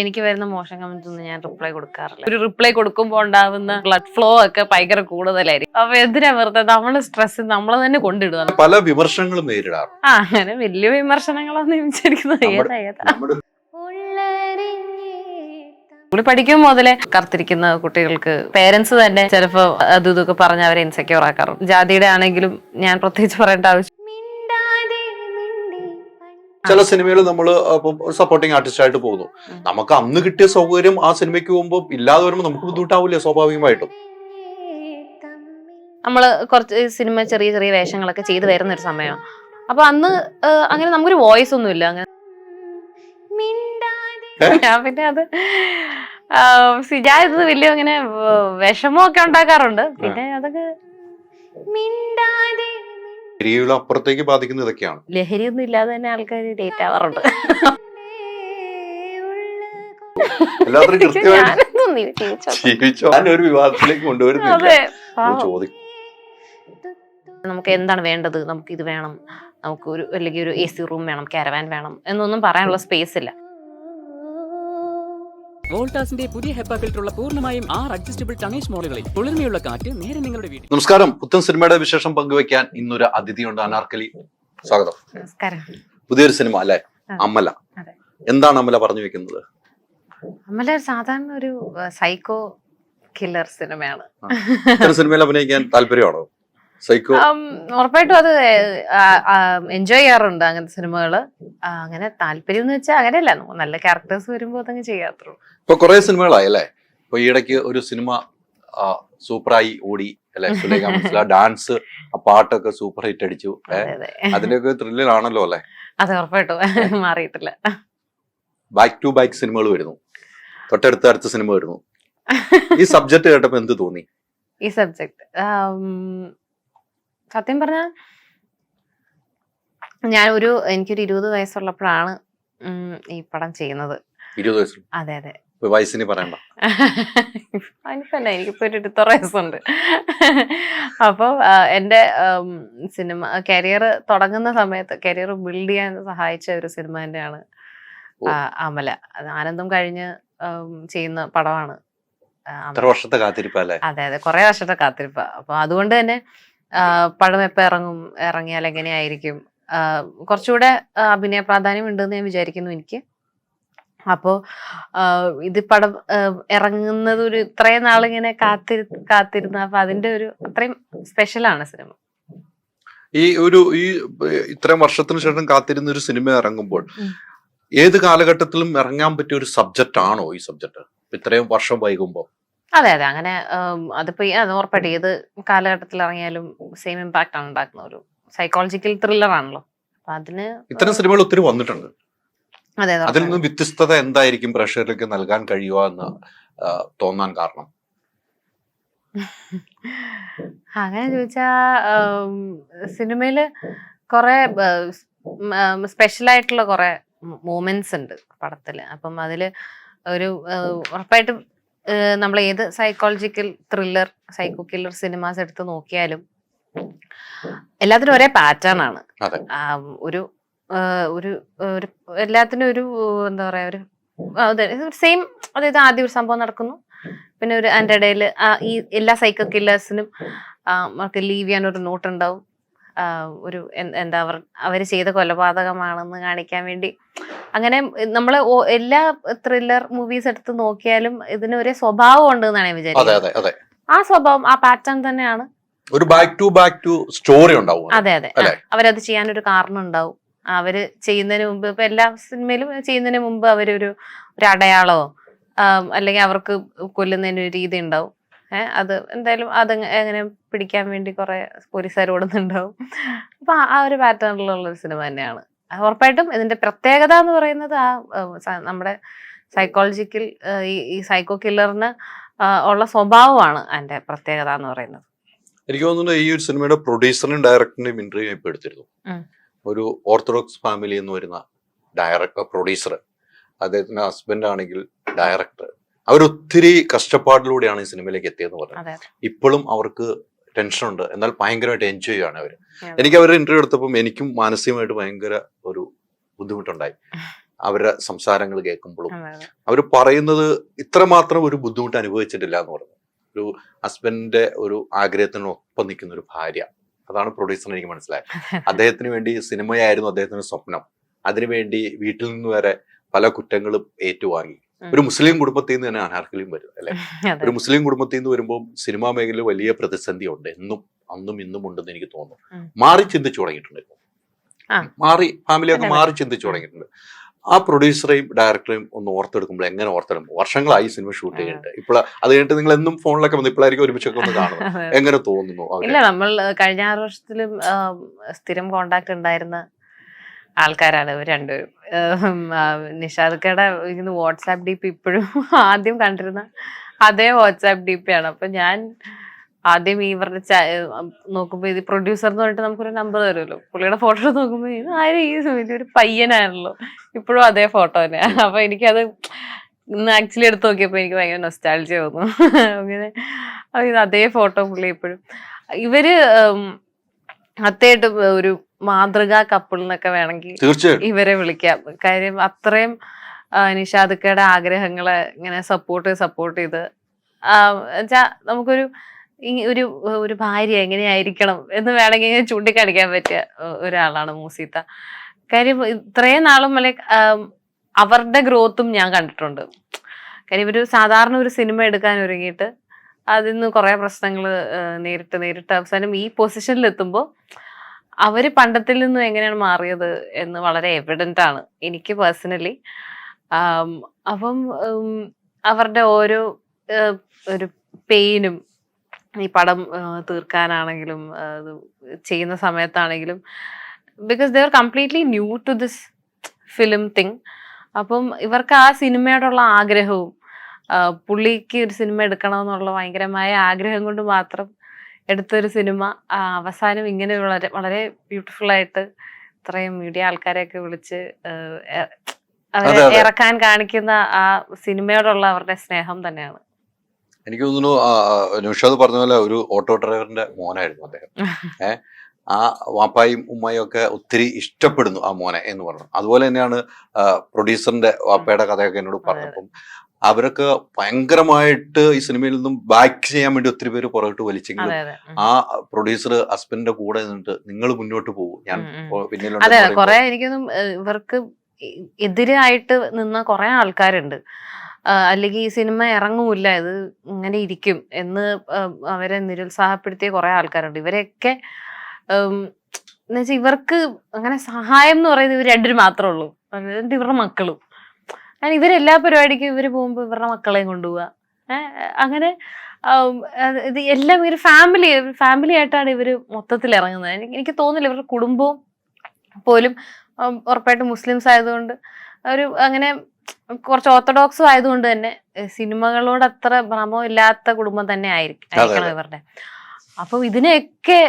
എനിക്ക് വരുന്ന മോശം കമന്റ്സ് ഒന്നും ഞാൻ റിപ്ലൈ കൊടുക്കാറില്ല. ഒരു റിപ്ലൈ കൊടുക്കുമ്പോൾ ഉണ്ടാവുന്ന ബ്ലഡ് ഫ്ലോ ഒക്കെ ഭയങ്കര കൂടുതലായിരിക്കും. അപ്പൊ എന്തിനാ വെറുതെ നമ്മള് സ്ട്രെസ് നമ്മള് തന്നെ കൊണ്ടിടുക. പല വിമർശനങ്ങളും നേരിടാറ്. അങ്ങനെ വലിയ വിമർശനങ്ങളൊന്നും വിചാരിക്കുന്നത് ഏതാ സ്കൂളിൽ പഠിക്കും മുതലേ കറുത്തിരിക്കുന്ന കുട്ടികൾക്ക് പേരൻസ് തന്നെ ചിലപ്പോ അതും ഇതൊക്കെ പറഞ്ഞ് അവരെ ഇൻസെക്യൂർ ആക്കാറുണ്ട്. ജാതിയുടെ ആണെങ്കിലും ഞാൻ പ്രത്യേകിച്ച് പറയേണ്ട ആവശ്യം. ചില സിനിമകൾ നമ്മൾ സപ്പോർട്ടിങ് ആർട്ടിസ്റ്റ് ആയിട്ട് പോകുന്നു. നമുക്ക് അന്ന് കിട്ടിയ സൗകര്യം ആ സിനിമയ്ക്ക് പോകുമ്പോൾ ഇല്ലാതെ വരുമ്പോൾ നമുക്ക് ബുദ്ധിമുട്ടാവില്ലേ സ്വാഭാവികമായിട്ടും. നമ്മള് കുറച്ച് സിനിമ ചെറിയ ചെറിയ വേഷങ്ങളൊക്കെ ചെയ്തു വരുന്ന ഒരു സമയം. അപ്പൊ അന്ന് അങ്ങനെ നമുക്കൊരു വോയിസ് ഒന്നും ഇല്ല. അങ്ങനെ ഞാൻ പിന്നെ അത് ഞാൻ ഇത് വലിയ അങ്ങനെ വിഷമമൊക്കെ ഉണ്ടാക്കാറുണ്ട്. പിന്നെ അതൊക്കെ അപ്പുറത്തേക്ക് ബാധിക്കുന്ന ഇതൊക്കെയാണ്. ലഹരിയൊന്നും ഇല്ലാതെ തന്നെ ആൾക്കാർ ഡേറ്റ് ആവാറുണ്ട്. ഒരു വിവാദത്തിലേക്ക് കൊണ്ടുവരുന്നില്ല. നമുക്ക് എന്താണ് വേണ്ടത്, നമുക്ക് ഇത് വേണം, നമുക്ക് ഒരു അല്ലെങ്കിൽ ഒരു AC റൂം വേണം, കാരവാൻ വേണം എന്നൊന്നും പറയാനുള്ള സ്പേസ് ഇല്ല. വോൾട്ടാസിന്റെ പുതിയ ഹെപ്പ ഫിൽറ്ററുള്ള പൂർണ്ണമായും 6 അഡ്ജസ്റ്റബിൾ ടണേജ് മോഡലുകളിൽ കുളിർമയുള്ള കാറ്റ് നേരെ നിങ്ങളുടെ വീട്ടിൽ. നമസ്കാരം. പുത്തൻ സിനിമയുടെ വിശേഷം പങ്കുവെക്കാൻ ഇന്നൊരു അതിഥിയുണ്ട്. അനാർക്കലി, സ്വാഗതം. നമസ്കാരം. പുതിയൊരു സിനിമ അല്ലെ, അമല. എന്താണ് അമല പറഞ്ഞു വെക്കുന്നത്? അമല സാധാരണ ഒരു സൈക്കോ കില്ലർ സിനിമയാണ്. സിനിമയിൽ അഭിനയിക്കാൻ താല്പര്യമാണോ? സൈക്കോ ഉറപ്പായിട്ടും അത് എൻജോയ് ചെയ്യാറുണ്ട് അങ്ങനത്തെ സിനിമകള്. അങ്ങനെ താല്പര്യം എന്ന് വെച്ചാൽ അങ്ങനെയല്ല, നല്ല ക്യാരക്ടേഴ്സ് വരുമ്പോ അതങ്ങ് ചെയ്യാറുള്ളൂ. ഇപ്പൊ കുറെ സിനിമകളായി അല്ലെ. ഇപ്പൊ ഈയിടയ്ക്ക് ഒരു സിനിമ സൂപ്പറായി ഓടി അല്ലെ, സുലേഖ മനസ്സില ഡാൻസ്, ആ പാട്ടൊക്കെ സൂപ്പർ ഹിറ്റ് അടിച്ചു. അതിന്റെയൊക്കെ ത്രില്ലിലാണല്ലോ അല്ലെ. അതെ, ഉറപ്പായിട്ടും മാറിയിട്ടില്ല. ബാക്ക് ടു ബാക്ക് സിനിമകൾ വരുന്നു, തൊട്ടടുത്ത സിനിമ വരുന്നു. ഈ സബ്ജക്ട് കേട്ടപ്പോ എന്ത് തോന്നി? ഈ സബ്ജക്ട് സത്യം പറഞ്ഞ എനിക്കൊരു 20 വയസ്സുള്ളപ്പോഴാണ് ഈ പടം ചെയ്യുന്നത്. 20 വയസ്സ്? അതെ അതെ. വയസ്സിന് പറയണ്ട. എനിക്കല്ല, എനിക്കിപ്പോ ഒരു 26 വയസ്സുണ്ട്. അപ്പൊ എന്റെ സിനിമ കരിയർ തുടങ്ങുന്ന സമയത്ത് കരിയർ ബിൽഡ് ചെയ്യാൻ സഹായിച്ച ഒരു സിനിമ തന്നെയാണ് അമല. അത് ആനന്ദം കഴിഞ്ഞ് ചെയ്യുന്ന പടമാണ്. വർഷത്തെ കാത്തിരിപ്പല്ലേ? അതെ അതെ, കുറെ വർഷത്തെ കാത്തിരിപ്പ. അപ്പൊ അതുകൊണ്ട് തന്നെ പടം എപ്പോ ഇറങ്ങിയാൽ എങ്ങനെയായിരിക്കും, കുറച്ചുകൂടെ അഭിനയ പ്രാധാന്യം ഉണ്ടെന്ന് ഞാൻ വിചാരിക്കുന്നു എനിക്ക്. അപ്പോ ഇത് പടം ഇറങ്ങുന്നത് ഒരു ഇത്രയും നാളിങ്ങനെ കാത്തിരുന്ന, അപ്പൊ അതിന്റെ ഒരു അത്രയും സ്പെഷ്യലാണ് സിനിമ. ഈ ഇത്രയും വർഷത്തിന് ശേഷം കാത്തിരുന്ന ഒരു സിനിമ ഇറങ്ങുമ്പോൾ ഏത് കാലഘട്ടത്തിലും ഇറങ്ങാൻ പറ്റിയ ഒരു സബ്ജക്റ്റ് ആണോ ഈ സബ്ജക്ട്, ഇത്രയും വർഷം വൈകുമ്പോ? അതെ അതെ, അങ്ങനെ അതിപ്പോ ഉറപ്പായിട്ട് ഏത് കാലഘട്ടത്തിൽ ഇറങ്ങിയാലും സെയിം ഇമ്പാക്ട് ആണ് ഉണ്ടാക്കുന്ന ഒരു സൈക്കോളജിക്കൽ ത്രില്ലർ ആണല്ലോ. അപ്പൊ അതിന് ഇത്തരം സിനിമകൾ ഒത്തിരി വന്നിട്ടുണ്ട്. അതെ, അതിൽ നിന്ന് വ്യത്യസ്തത എന്തായിരിക്കും പ്രേക്ഷകർക്ക് നൽകാൻ കഴിയുക എന്ന് തോന്നാൻ കാരണം? അങ്ങനെ ചോദിച്ചാ സിനിമയില് കുറെ സ്പെഷ്യൽ ആയിട്ടുള്ള കുറെ മൂമെന്റ്സ് ഉണ്ട് പടത്തില്. അപ്പം അതില് ഒരു ഉറപ്പായിട്ടും നമ്മൾ ഏത് psychological thriller, psycho killer cinemas എടുത്ത് നോക്കിയാലും എല്ലാത്തിനും ഒരേ പാറ്റേൺ ആണ്. ഒരു എല്ലാത്തിനും ഒരു എന്താ പറയാ, ഒരു സെയിം. അതായത് ആദ്യം ഒരു സംഭവം നടക്കുന്നു, പിന്നെ അതിന്റെ ഇടയിൽ ഈ എല്ലാ സൈക്കോ കില്ലേഴ്സിനും അവർക്ക് ലീവ് ചെയ്യാൻ ഒരു നോട്ട് ഉണ്ടാവും. ഒരു എന്താ അവര് ചെയ്ത കൊലപാതകമാണെന്ന് കാണിക്കാൻ വേണ്ടി. അങ്ങനെ നമ്മള് എല്ലാ ത്രില്ലർ മൂവീസ് എടുത്ത് നോക്കിയാലും ഇതിന് ഒരേ സ്വഭാവം ഉണ്ട് എന്നാണ് ഞാൻ വിചാരിക്കുന്നത്. ആ സ്വഭാവം, ആ പാറ്റേൺ തന്നെയാണ്. ഒരു ബാക്ക് ടു സ്റ്റോറി ഉണ്ടാവും. അതെ അതെ, അവരത് ചെയ്യാനൊരു കാരണം ഉണ്ടാവും. അവര് ചെയ്യുന്നതിന് മുമ്പ്, ഇപ്പൊ എല്ലാ സിനിമയിലും ചെയ്യുന്നതിന് മുമ്പ് അവരൊരു അടയാളോ അല്ലെങ്കിൽ അവർക്ക് കൊല്ലുന്നതിന് ഒരു രീതി ഉണ്ടാവും. അത് എന്തായാലും അത് എങ്ങനെ പിടിക്കാൻ വേണ്ടി കുറെ പോലീസുകാർ ഓടുന്നുണ്ടാവും. അപ്പൊ ആ ഒരു പാറ്റേണിലുള്ള ഒരു സിനിമ തന്നെയാണ്. ഉറപ്പായിട്ടും ഇതിന്റെ പ്രത്യേകത എന്ന് പറയുന്നത് നമ്മുടെ സൈക്കോളജിക്കൽ ഈ സൈക്കോ കില്ലറിന് ഉള്ള സ്വഭാവമാണ് അതിന്റെ പ്രത്യേകത എന്ന് പറയുന്നത്. എനിക്ക് തോന്നുന്നു ഈ ഒരു സിനിമയുടെ പ്രൊഡ്യൂസറിനും ഡയറക്ടറിന്റെയും ഇന്റർവ്യൂ ഇപ്പൊ എടുത്തിരുന്നു. ഒരു ഓർത്തഡോക്സ് ഫാമിലി എന്ന് വരുന്ന പ്രൊഡ്യൂസർ, അദ്ദേഹത്തിന്റെ ഹസ്ബൻഡ് ആണെങ്കിൽ ഡയറക്ടർ. അവരൊത്തിരി കഷ്ടപ്പാടിലൂടെയാണ് ഈ സിനിമയിലേക്ക് എത്തിയെന്ന് പറഞ്ഞത്. ഇപ്പോഴും അവർക്ക് ടെൻഷൻ ഉണ്ട്, എന്നാൽ ഭയങ്കരമായിട്ട് എൻജോയ് ചെയ്യുകയാണ് അവര്. എനിക്ക് അവരുടെ ഇന്റർവ്യൂ എടുത്തപ്പോൾ എനിക്കും മാനസികമായിട്ട് ഭയങ്കര ഒരു ബുദ്ധിമുട്ടുണ്ടായി. അവരുടെ സംസാരങ്ങൾ കേൾക്കുമ്പോഴും അതെ, അതെ. അവർ പറയുന്നത് ഇത്രമാത്രം ഒരു ബുദ്ധിമുട്ട് അനുഭവിച്ചിട്ടില്ല എന്ന് പറഞ്ഞു. ഒരു ഹസ്ബൻഡിന്റെ ഒരു ആഗ്രഹത്തിനൊപ്പം നിൽക്കുന്ന ഒരു ഭാര്യ, അതാണ് പ്രൊഡ്യൂസറിന് എനിക്ക് മനസ്സിലായത്. അദ്ദേഹത്തിന് വേണ്ടി സിനിമയായിരുന്നു അദ്ദേഹത്തിന്റെ സ്വപ്നം. അതിനുവേണ്ടി വീട്ടിൽ നിന്ന് വരെ പല കുറ്റങ്ങളും ഏറ്റുവാങ്ങി. ഒരു മുസ്ലിം കുടുംബത്തിൽ നിന്ന് തന്നെ അനാർക്കലിയും വരും അല്ലെ. അതെ. ഒരു മുസ്ലിം കുടുംബത്തിൽ നിന്ന് വരുമ്പോൾ സിനിമാ മേഖലയിൽ വലിയ പ്രതിസന്ധി ഉണ്ട്, അന്നും ഇന്നും ഉണ്ടെന്ന് എനിക്ക് തോന്നുന്നു. മാറി ചിന്തിച്ചു തുടങ്ങിയിട്ടുണ്ട് ഇപ്പൊ. മാറി ഫാമിലിയൊക്കെ മാറി ചിന്തിച്ചു തുടങ്ങിയിട്ടുണ്ട്. ആ പ്രൊഡ്യൂസറെയും ഡയറക്ടറെയും ഒന്ന് ഓർത്തെടുക്കുമ്പോൾ എങ്ങനെ ഓർത്തെടുക്കും? വർഷങ്ങളായി സിനിമ ഷൂട്ട് ചെയ്തിട്ട് ഇപ്പോൾ അത് കഴിഞ്ഞിട്ട് നിങ്ങൾ എന്നും ഫോണിലൊക്കെ വന്ന് ഇപ്പോഴായിരിക്കും ഒരുമിച്ചൊക്കെ ഒന്ന് കാണുന്നത്. എങ്ങനെ തോന്നുന്നു? ഇല്ല, നമ്മൾ കഴിഞ്ഞ 6 വർഷത്തിലും സ്ഥിരം കോണ്ടാക്ട് ഉണ്ടായിരുന്ന ആൾക്കാരാണ് ഇവർ രണ്ടുപേരും. നിഷാദക്കയുടെ വാട്സാപ്പ് ഡി പി ഇപ്പോഴും ആദ്യം കണ്ടിരുന്ന അതേ വാട്സാപ്പ് ഡി പി ആണ്. അപ്പൊ ഞാൻ ആദ്യം ഇവരുടെ നോക്കുമ്പോ ഇത് പ്രൊഡ്യൂസർ എന്ന് പറഞ്ഞിട്ട് നമുക്കൊരു നമ്പർ തരുമല്ലോ, പുള്ളിയുടെ ഫോട്ടോ നോക്കുമ്പോ ഇത് ആരും ഈ ഒരു പയ്യനാണല്ലോ, ഇപ്പോഴും അതേ ഫോട്ടോ തന്നെ. അപ്പൊ എനിക്കത് ഇന്ന് ആക്ച്വലി എടുത്ത് നോക്കിയപ്പോ എനിക്ക് ഭയങ്കര നൊസ്റ്റാൾജിയ തോന്നുന്നു. അങ്ങനെ അതേ ഫോട്ടോ പുള്ളി ഇപ്പോഴും. ഇവര് അത്യായിട്ട് ഒരു മാതൃകാ കപ്പിൾ എന്നൊക്കെ വേണമെങ്കിൽ ഇവരെ വിളിക്കാം. കാര്യം അത്രയും നിഷാദക്കയുടെ ആഗ്രഹങ്ങളെ ഇങ്ങനെ സപ്പോർട്ട് ചെയ്ത് വെച്ചാ നമുക്കൊരു ഒരു ഭാര്യ എങ്ങനെയായിരിക്കണം എന്ന് വേണമെങ്കിൽ ചൂണ്ടിക്കാണിക്കാൻ പറ്റിയ ഒരാളാണ് മൂസീത്ത. കാര്യം ഇത്രയും നാളും അവരുടെ ഗ്രോത്തും ഞാൻ കണ്ടിട്ടുണ്ട്. കാര്യം ഇവര് സാധാരണ ഒരു സിനിമ എടുക്കാൻ ഒരുങ്ങിയിട്ട് അതിൽ നിന്ന് കുറെ പ്രശ്നങ്ങൾ നേരിട്ട് അവസാനം ഈ പൊസിഷനിൽ എത്തുമ്പോൾ അവര് പണ്ടത്തിൽ നിന്നും എങ്ങനെയാണ് മാറിയത് എന്ന് വളരെ എവിഡന്റ് ആണ് എനിക്ക് പേഴ്സണലി. അപ്പം അവരുടെ ഓരോ ഒരു പെയിനും ഈ പടം തീർക്കാനാണെങ്കിലും ചെയ്യുന്ന സമയത്താണെങ്കിലും, because they are completely new to this film thing. അപ്പം ഇവർക്ക് ആ സിനിമയോടുള്ള ആഗ്രഹവും പുള്ളിക്ക് ഒരു സിനിമ എടുക്കണമെന്നുള്ള ഭയങ്കരമായ ആഗ്രഹം കൊണ്ട് മാത്രം എടുത്തൊരു സിനിമ അവസാനം ഇങ്ങനെ വളരെ വളരെ ബ്യൂട്ടിഫുൾ ആയിട്ട് ഇത്രയും മീഡിയ ആൾക്കാരെയൊക്കെ വിളിച്ച് അവരെ ഇറക്കാൻ കാണിക്കുന്ന ആ സിനിമയോടുള്ള അവരുടെ സ്നേഹം തന്നെയാണ്. എനിക്ക് തോന്നുന്നു നിഷാദ് പറഞ്ഞ പോലെ ഒരു ഓട്ടോ ഡ്രൈവറിന്റെ മോനായിരുന്നു അദ്ദേഹം. ആ വാപ്പായും ഉമ്മയും ഒക്കെ ഒത്തിരി ഇഷ്ടപ്പെടുന്നു ആ മോനെ എന്ന് പറഞ്ഞു. അതുപോലെ തന്നെയാണ് പ്രൊഡ്യൂസറിന്റെ വാപ്പയുടെ കഥയൊക്കെ എന്നോട് പറഞ്ഞപ്പം അവരൊക്കെ ഭയങ്കരമായിട്ട് ഈ സിനിമയിൽ നിന്നും ബാക്ക് ചെയ്യാൻ വേണ്ടി ഒത്തിരി പേര് പുറകോട്ട് വലിച്ചെങ്കിലും ആ പ്രൊഡ്യൂസർ ഹസ്ബൻഡിന്റെ കൂടെ നിന്നിട്ട് നിങ്ങൾ മുന്നോട്ട് പോകും, ഞാൻ പിന്നിലുണ്ട്. അതെ, കുറെ എനിക്കൊന്നും ഇവർക്ക് എതിരായിട്ട് നിന്ന കുറെ ആൾക്കാരുണ്ട്. അല്ലെങ്കിൽ ഈ സിനിമ ഇറങ്ങൂല, ഇത് ഇങ്ങനെ ഇരിക്കും എന്ന് അവരെ നിരുത്സാഹപ്പെടുത്തിയ കുറെ ആൾക്കാരുണ്ട്. ഇവരെയൊക്കെ എന്നുവെച്ചാൽ ഇവർക്ക് അങ്ങനെ സഹായം എന്ന് പറയുന്നത് ഇവർ രണ്ടുപേരും മാത്രമേ ഉള്ളൂ, എന്നിട്ട് ഇവരുടെ മക്കളും. ഇവരെല്ലാ പരിപാടിക്കും ഇവര് പോകുമ്പോ ഇവരുടെ മക്കളെയും കൊണ്ടുപോവുക. അങ്ങനെ ഇത് എല്ലാം ഇവര് ഫാമിലി ആയിട്ടാണ് ഇവര് മൊത്തത്തിൽ ഇറങ്ങുന്നത്. എനിക്ക് തോന്നുന്നില്ല ഇവരുടെ കുടുംബവും പോലും ഉറപ്പായിട്ടും മുസ്ലിംസ് ആയതുകൊണ്ട് ഒരു അങ്ങനെ കുറച്ച് ഓർത്തഡോക്സും ആയതുകൊണ്ട് തന്നെ സിനിമകളോട് അത്ര ഭ്രമം ഇല്ലാത്ത കുടുംബം തന്നെ ആയിരിക്കണം ഇവരുടെ. അപ്പൊ ഇതിനെയൊക്കെ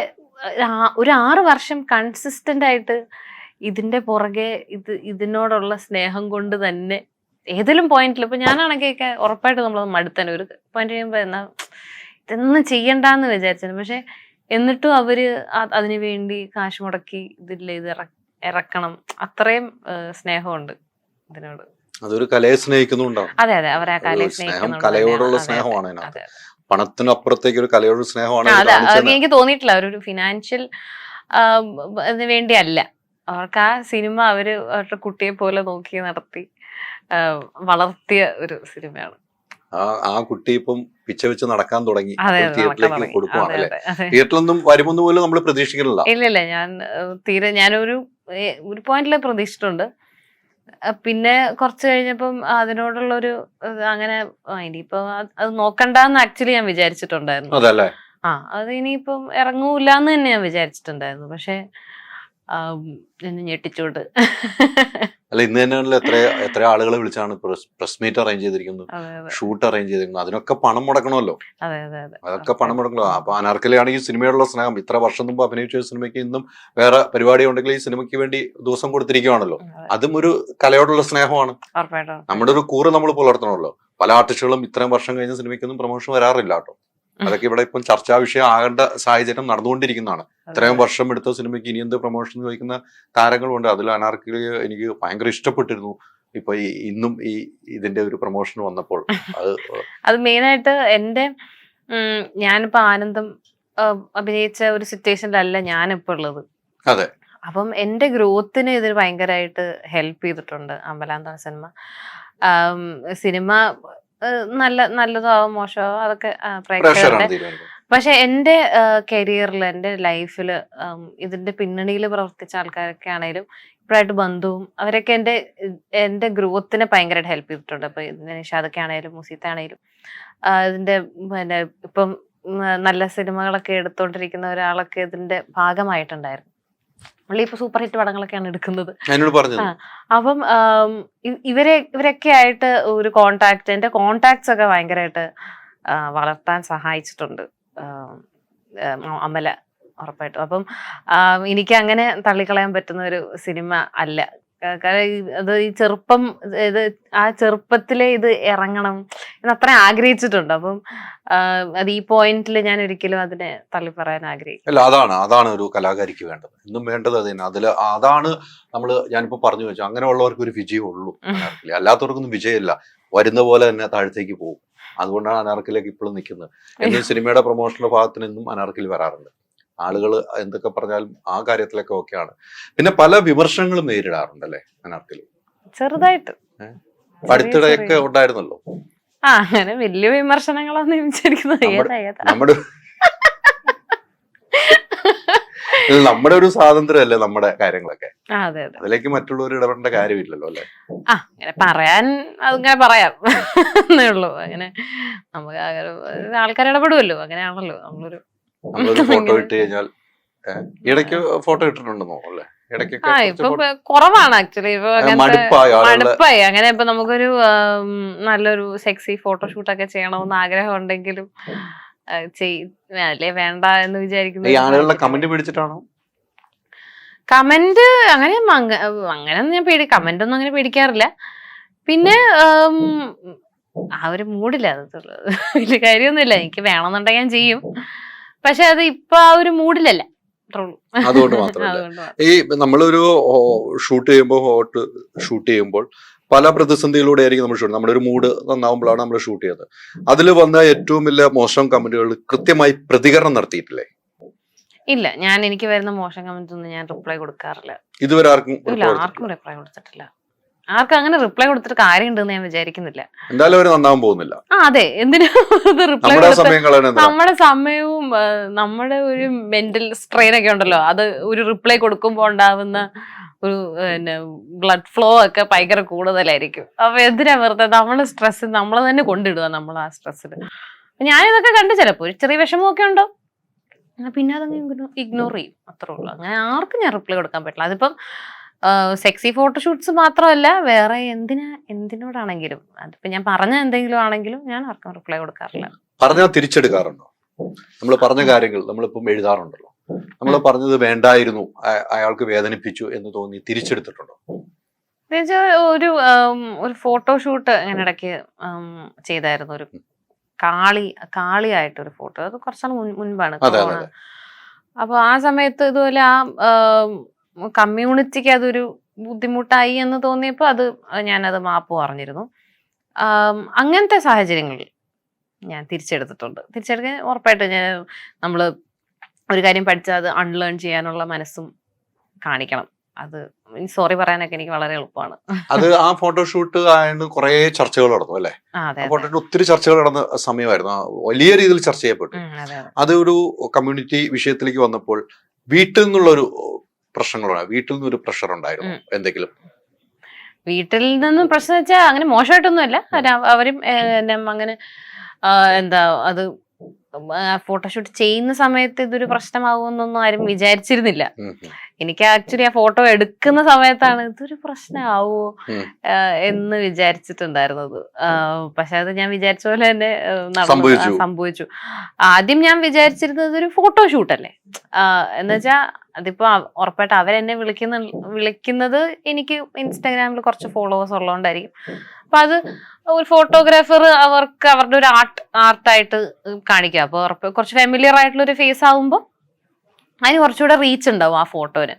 ഒരു 6 വർഷം കൺസിസ്റ്റന്റ് ആയിട്ട് ഇതിന്റെ പുറകെ ഇതിനോടുള്ള സ്നേഹം കൊണ്ട് തന്നെ ഏതെങ്കിലും പോയിന്റിൽ ഇപ്പൊ ഞാനാണെങ്കിൽ ഉറപ്പായിട്ട് നമ്മളത് മടുത്തന്നെ ഒരു പോയിന്റ് കഴിയുമ്പോ എന്നാ ഇതൊന്നും ചെയ്യണ്ടെന്ന് വിചാരിച്ചത്. പക്ഷെ എന്നിട്ടും അവര് അതിനു വേണ്ടി കാശ് മുടക്കി ഇത് ഇറക്കണം. അത്രയും സ്നേഹമുണ്ട് ഇതിനോട്. അതൊരു കലയെ സ്നേഹിക്കുന്നുണ്ടാവും. അതെ, അവർ ആ കലയെ സ്നേഹിക്കുന്നുണ്ട്. കലയോടുള്ള സ്നേഹമാണ്, പണത്തിനപ്പുറത്തേക്ക് ഒരു കലയോടുള്ള സ്നേഹമാണ്. എനിക്ക് തോന്നിയിട്ടില്ല അവരൊരു ഫിനാൻഷ്യൽ വേണ്ടിയല്ല. അവർക്ക് ആ സിനിമ അവര് അവരുടെ കുട്ടിയെ പോലെ നോക്കി നടത്തി വളർത്തിയ ഒരു സിനിമയാണ്. ആ കുട്ടി ഇപ്പം പിച്ച വെച്ച് നടക്കാൻ തുടങ്ങി, തിയേറ്ററിലേക്ക് കൊടുക്കുവാണ് അല്ലെ. തിയേറ്ററിലൊന്നും വരുമെന്ന് പോലും നമ്മൾ പ്രതീക്ഷിക്കുന്നില്ല. ഇല്ല, ഞാനൊരു പോയിന്റിൽ പ്രതീക്ഷിച്ചിട്ടുണ്ട്. പിന്നെ കുറച്ച് കഴിഞ്ഞപ്പം അതിനോടുള്ള ഒരു അങ്ങനെ ഇനിയിപ്പോ അത് നോക്കണ്ടെന്ന് ആക്ച്വലി ഞാൻ വിചാരിച്ചിട്ടുണ്ടായിരുന്നു. അത് ഇനിയിപ്പം ഇറങ്ങൂലെന്ന് തന്നെ ഞാൻ വിചാരിച്ചിട്ടുണ്ടായിരുന്നു. പക്ഷെ ഞെട്ടിച്ചോണ്ട് അല്ല, ഇന്ന് തന്നെയാണല്ലോ എത്ര ആളുകളെ വിളിച്ചാണ് പ്രസ് മീറ്റ് അറേഞ്ച് ചെയ്തിരിക്കുന്നത്, ഷൂട്ട് അറേഞ്ച് ചെയ്തിരിക്കുന്നത്. അതിനൊക്കെ പണം മുടക്കണമല്ലോ. അതൊക്കെ പണം മുടക്കണല്ലോ. അപ്പൊ അനാർക്കലി ആണെങ്കിൽ സിനിമയോടുള്ള സ്നേഹം, ഇത്ര വർഷം മുമ്പ് അഭിനയിച്ച സിനിമയ്ക്ക് ഇന്നും വേറെ പരിപാടി ഉണ്ടെങ്കിൽ ഈ സിനിമയ്ക്ക് വേണ്ടി ദിവസം കൊടുത്തിരിക്കുകയാണല്ലോ. അതും ഒരു കലയോടുള്ള സ്നേഹമാണ്. നമ്മുടെ ഒരു കൂറ് നമ്മൾ പുലർത്തണമല്ലോ. പല ആർട്ടിസ്റ്റുകളും ഇത്രയും വർഷം കഴിഞ്ഞ സിനിമയ്ക്കൊന്നും പ്രൊമോഷൻ വരാറില്ല കേട്ടോ. അതൊക്കെ ഇവിടെ ഇപ്പം ചർച്ചാ വിഷയം ആകേണ്ട സാഹചര്യം നടന്നുകൊണ്ടിരിക്കുന്നതാണ്. ഇത്രയും വർഷം എടുത്ത സിനിമയ്ക്ക് ഇനി എന്ത് പ്രൊമോഷൻ ചോദിക്കുന്ന താരങ്ങളുണ്ട്. അതിൽ അനാർക്കലി എനിക്ക് ഭയങ്കര ഇഷ്ടപ്പെട്ടിരുന്നു. ഇപ്പൊ ഇന്നും ഇതിന്റെ ഒരു പ്രൊമോഷൻ വന്നപ്പോൾ അത് മെയിനായിട്ട് ഞാനിപ്പോ ആനന്ദം അഭിനയിച്ച ഒരു സിറ്റുവേഷനിലല്ല ഞാനിപ്പോ ഉള്ളത്. അതെ. അപ്പം എന്റെ ഗ്രോത്തിന് ഇത് ഭയങ്കരമായിട്ട് ഹെൽപ്പ് ചെയ്തിട്ടുണ്ട് അമലാന്താണ് സിനിമ നല്ലതോ മോശമോ അതൊക്കെ പ്രേക്ഷകരുടെ. പക്ഷെ എന്റെ കരിയറിൽ, എന്റെ ലൈഫിൽ ഇതിന്റെ പിന്നണിയിൽ പ്രവർത്തിച്ച ആൾക്കാരൊക്കെ ആണെങ്കിലും ഇപ്പോഴായിട്ട് ബന്ധുവും അവരൊക്കെ എന്റെ ഗ്രോത്തിനെ ഭയങ്കരമായിട്ട് ഹെൽപ്പ് ചെയ്തിട്ടുണ്ട്. ഇപ്പൊ നിഷാദൊക്കെ ആണെങ്കിലും മുസീത്ത ആണെങ്കിലും ഇതിന്റെ ഇപ്പം നല്ല സിനിമകളൊക്കെ എടുത്തോണ്ടിരിക്കുന്ന ഒരാളൊക്കെ ഇതിന്റെ ഭാഗമായിട്ടുണ്ടായിരുന്നു. പുള്ളി ഇപ്പൊ സൂപ്പർ ഹിറ്റ് പടങ്ങളൊക്കെയാണ് എടുക്കുന്നത്. അപ്പം ഇവരൊക്കെ ആയിട്ട് ഒരു എന്റെ കോണ്ടാക്ട്സ് ഒക്കെ ഭയങ്കരമായിട്ട് വളർത്താൻ സഹായിച്ചിട്ടുണ്ട് അമല, ഉറപ്പായിട്ടും. അപ്പം എനിക്ക് അങ്ങനെ തള്ളിക്കളയാൻ പറ്റുന്ന ഒരു സിനിമ അല്ല. അത് ആ ചെറുപ്പത്തിലെ ഇത് ഇറങ്ങണം എന്ന് അത്ര ആഗ്രഹിച്ചിട്ടുണ്ട്. അപ്പം അത് ഈ പോയിന്റിൽ ഞാൻ ഒരിക്കലും അതിനെ തള്ളി പറയാൻ ആഗ്രഹിക്കും. അല്ല, അതാണ് ഒരു കലാകാരിക്ക് വേണ്ടത്, എന്നും വേണ്ടത് അത് തന്നെ. അതാണ് ഞാനിപ്പോ പറഞ്ഞു വെച്ചു, അങ്ങനെയുള്ളവർക്ക് ഒരു വിജയം ഉള്ളൂ. അല്ലാത്തവർക്കൊന്നും വിജയമില്ല, വരുന്ന പോലെ തന്നെ താഴത്തേക്ക് പോകും. അതുകൊണ്ടാണ് അനാർക്കിലേക്ക് ഇപ്പോഴും നിൽക്കുന്നത്. എന്നും സിനിമയുടെ പ്രൊമോഷന്റെ ഭാഗത്ത് നിന്നും അനാർക്കിൽ വരാറുണ്ട്. ആളുകൾ എന്തൊക്കെ പറഞ്ഞാലും ആ കാര്യത്തിലൊക്കെ ഓക്കെയാണ്. പിന്നെ പല വിമർശനങ്ങളും നേരിടാറുണ്ടല്ലേ അനാർക്കിൽ? ചെറുതായിട്ട് അടുത്തിടെയൊക്കെ ഉണ്ടായിരുന്നല്ലോ. അങ്ങനെ വലിയ വിമർശനങ്ങളൊന്നും നമ്മുടെ ഒരു സ്വാതന്ത്ര്യമല്ലേ നമ്മുടെ കാര്യങ്ങളൊക്കെ. അതിലേക്ക് മറ്റുള്ളവർ ഇടപെടേണ്ട കാര്യമില്ലല്ലോ അല്ലെ? അങ്ങനെ പറയാൻ അങ്ങനെ പറയാം എന്നേ ഉള്ളൂ. അങ്ങനെ നമുക്ക് ആൾക്കാർ ഇടപെടുമല്ലോ, അങ്ങനെയാണല്ലോ. നമ്മളൊരു ഫോട്ടോ ഇട്ട് കഴിഞ്ഞാൽ ഇടയ്ക്ക് ഫോട്ടോ ഇട്ടിട്ടുണ്ടെന്നോ അല്ലേ? ഇപ്പൊ കുറവാണ് ആക്ച്വലി. ഇപ്പൊ മടുപ്പായി. അങ്ങനെ ഇപ്പൊ നമുക്കൊരു നല്ലൊരു സെക്സി ഫോട്ടോഷൂട്ടൊക്കെ ചെയ്യണമെന്ന് ആഗ്രഹം ഉണ്ടെങ്കിലും അല്ലേ വേണ്ട എന്ന് വിചാരിക്കുന്നു. കമന്റ് അങ്ങനെ ഞാൻ കമന്റ് ഒന്നും അങ്ങനെ പേടിക്കാറില്ല. പിന്നെ ആ ഒരു മൂഡില്ല, അതുള്ളത് വലിയ കാര്യമൊന്നുമില്ല. എനിക്ക് വേണമെന്നുണ്ടെങ്കിൽ ഞാൻ ചെയ്യും, പക്ഷെ അത് ഇപ്പൊ ആ ഒരു മൂഡിലല്ല. അതുകൊണ്ട് മാത്രമല്ല, ഈ നമ്മളൊരു ഷൂട്ട് ചെയ്യുമ്പോൾ പല പ്രതിസന്ധികളിലൂടെ ആയിരിക്കും നമ്മൾ ഷൂട്ട്. നമ്മുടെ ഒരു മൂഡ് നന്നാവുമ്പോഴാണ് നമ്മൾ ഷൂട്ട് ചെയ്യുന്നത്. അതിൽ വന്ന ഏറ്റവും വലിയ മോശം കമന്റുകൾ കൃത്യമായി പ്രതികരണം നടത്തിയിട്ടില്ലേ? ഇല്ല, എനിക്ക് വരുന്ന മോശം കമന്റ് ഒന്നും ഞാൻ റിപ്ലൈ കൊടുക്കാറില്ല. ഇതുവരെ ആർക്കും റിപ്ലൈ കൊടുത്തിട്ടില്ല. ആർക്കും അങ്ങനെ റിപ്ലൈ കൊടുത്തിട്ട് കാര്യം ഉണ്ടെന്ന് ഞാൻ വിചാരിക്കുന്നില്ല. എന്തായാലും അവർ നന്നാവാൻ പോകുന്നില്ല. അതെ, എന്തിനാ റിപ്ലൈ നമ്മുടെ സമയവും നമ്മുടെ ഒരു മെന്റൽ സ്ട്രെയിൻ ഒക്കെ ഉണ്ടല്ലോ, അത് ഒരു റിപ്ലൈ കൊടുക്കുമ്പോൾ ഉണ്ടാവുന്ന ഒരു ബ്ലഡ് ഫ്ലോ ഒക്കെ ഭയങ്കര കൂടുതലായിരിക്കും. അപ്പൊ എന്തിനാ വെറുതെ നമ്മള് സ്ട്രെസ് നമ്മൾ തന്നെ കൊണ്ടിടുക, നമ്മൾ ആ സ്ട്രെസ്സിൽ. ഞാനിതൊക്കെ കണ്ട് ചിലപ്പോ ഒരു ചെറിയ വിഷമമൊക്കെ ഉണ്ടോ, പിന്നെ അതങ്ങ് ഇഗ്നോർ ചെയ്യും, അത്രേ ഉള്ളൂ. അങ്ങനെ ആർക്കും ഞാൻ റിപ്ലൈ കൊടുക്കാൻ പറ്റില്ല. അതിപ്പം സെക്സി ഫോട്ടോഷൂട്ട്സ് മാത്രമല്ല, വേറെ എന്തിനോടാണെങ്കിലും, അതിപ്പോ ഞാൻ പറഞ്ഞ എന്തെങ്കിലും ആണെങ്കിലും ഞാൻ ആർക്കും റിപ്ലൈ കൊടുക്കാറില്ല. പറഞ്ഞാൽ തിരിച്ചെടുക്കാറുണ്ടോ? നമ്മൾ പറഞ്ഞ കാര്യങ്ങൾ നമ്മളിപ്പം എഴുതാറുണ്ടല്ലോ, നമ്മൾ പറഞ്ഞത് വേണ്ടായിരുന്നു, അയാൾക്ക് വേദനിപ്പിച്ചു എന്ന് തോന്നി തിരിച്ചെടുത്തിട്ടുണ്ടോ? ഒരു ഫോട്ടോഷൂട്ട് ഞാൻ ഇടയ്ക്ക് ചെയ്തായിരുന്നു. ഒരു കാളിയായിട്ടൊരു ഫോട്ടോ, അത് കുറച്ചാൾ മുൻപാണ്. അപ്പൊ ആ സമയത്ത് ഇതുപോലെ ആ കമ്മ്യൂണിറ്റിക്ക് അതൊരു ബുദ്ധിമുട്ടായി എന്ന് തോന്നിയപ്പോൾ ഞാനത് മാപ്പ് പറഞ്ഞിരുന്നു. അങ്ങനത്തെ സാഹചര്യങ്ങളിൽ ഞാൻ തിരിച്ചെടുക്കാൻ ഉറപ്പായിട്ട് നമ്മൾ ഒരു കാര്യം പഠിച്ചാൽ അത് അൺലേൺ ചെയ്യാനുള്ള മനസ്സും കാണിക്കണം. അത് സോറി പറയാനൊക്കെ എനിക്ക് വളരെ എളുപ്പമാണ്. അത് ആ ഫോട്ടോഷൂട്ട് ആയതുകൊണ്ട് കുറെ ചർച്ചകൾ നടന്നു അല്ലേ? ഫോട്ടോഷൂട്ട് ഒത്തിരി ചർച്ചകൾ നടന്ന സമയമായിരുന്നു, വലിയ രീതിയിൽ ചർച്ച ചെയ്യപ്പെട്ടു. അത് ഒരു കമ്മ്യൂണിറ്റി വിഷയത്തിലേക്ക് വന്നപ്പോൾ വീട്ടിൽ നിന്നുള്ളൊരു പ്രശ്നങ്ങളാണ്, വീട്ടിൽ നിന്നൊരു പ്രഷർ ഉണ്ടായിരുന്നു എന്തെങ്കിലും? വീട്ടിൽ നിന്നും പ്രശ്നം വെച്ചാൽ അങ്ങനെ മോശമായിട്ടൊന്നുമല്ല. അവരും അങ്ങനെ അത് ഫോട്ടോഷൂട്ട് ചെയ്യുന്ന സമയത്ത് ഇതൊരു പ്രശ്നമാകുമെന്നൊന്നും ആരും വിചാരിച്ചിരുന്നില്ല. എനിക്ക് ആക്ച്വലി ആ ഫോട്ടോ എടുക്കുന്ന സമയത്താണ് ഇതൊരു പ്രശ്നമാവോ എന്ന് വിചാരിച്ചിട്ടുണ്ടായിരുന്നത്. പക്ഷെ അത് ഞാൻ വിചാരിച്ച പോലെ തന്നെ സംഭവിച്ചു. ആദ്യം ഞാൻ വിചാരിച്ചിരുന്നത് ഒരു ഫോട്ടോഷൂട്ടല്ലേ എന്നുവെച്ചാ, അതിപ്പോ ഉറപ്പായിട്ട് അവരെന്നെ വിളിക്കുന്നത് എനിക്ക് ഇൻസ്റ്റാഗ്രാമിൽ കുറച്ച് ഫോളോവേഴ്സ് ഉള്ളതുകൊണ്ടായിരിക്കും. അപ്പൊ അത് ഒരു ഫോട്ടോഗ്രാഫർ അവർക്ക് അവരുടെ ഒരു ആർട്ടായിട്ട് കാണിക്കുക. അപ്പൊ കുറച്ച് ഫെമിലിയർ ആയിട്ടുള്ള ഒരു ഫേസ് ആകുമ്പോൾ അതിന് കുറച്ചുകൂടെ റീച്ച് ഉണ്ടാവും ആ ഫോട്ടോന്.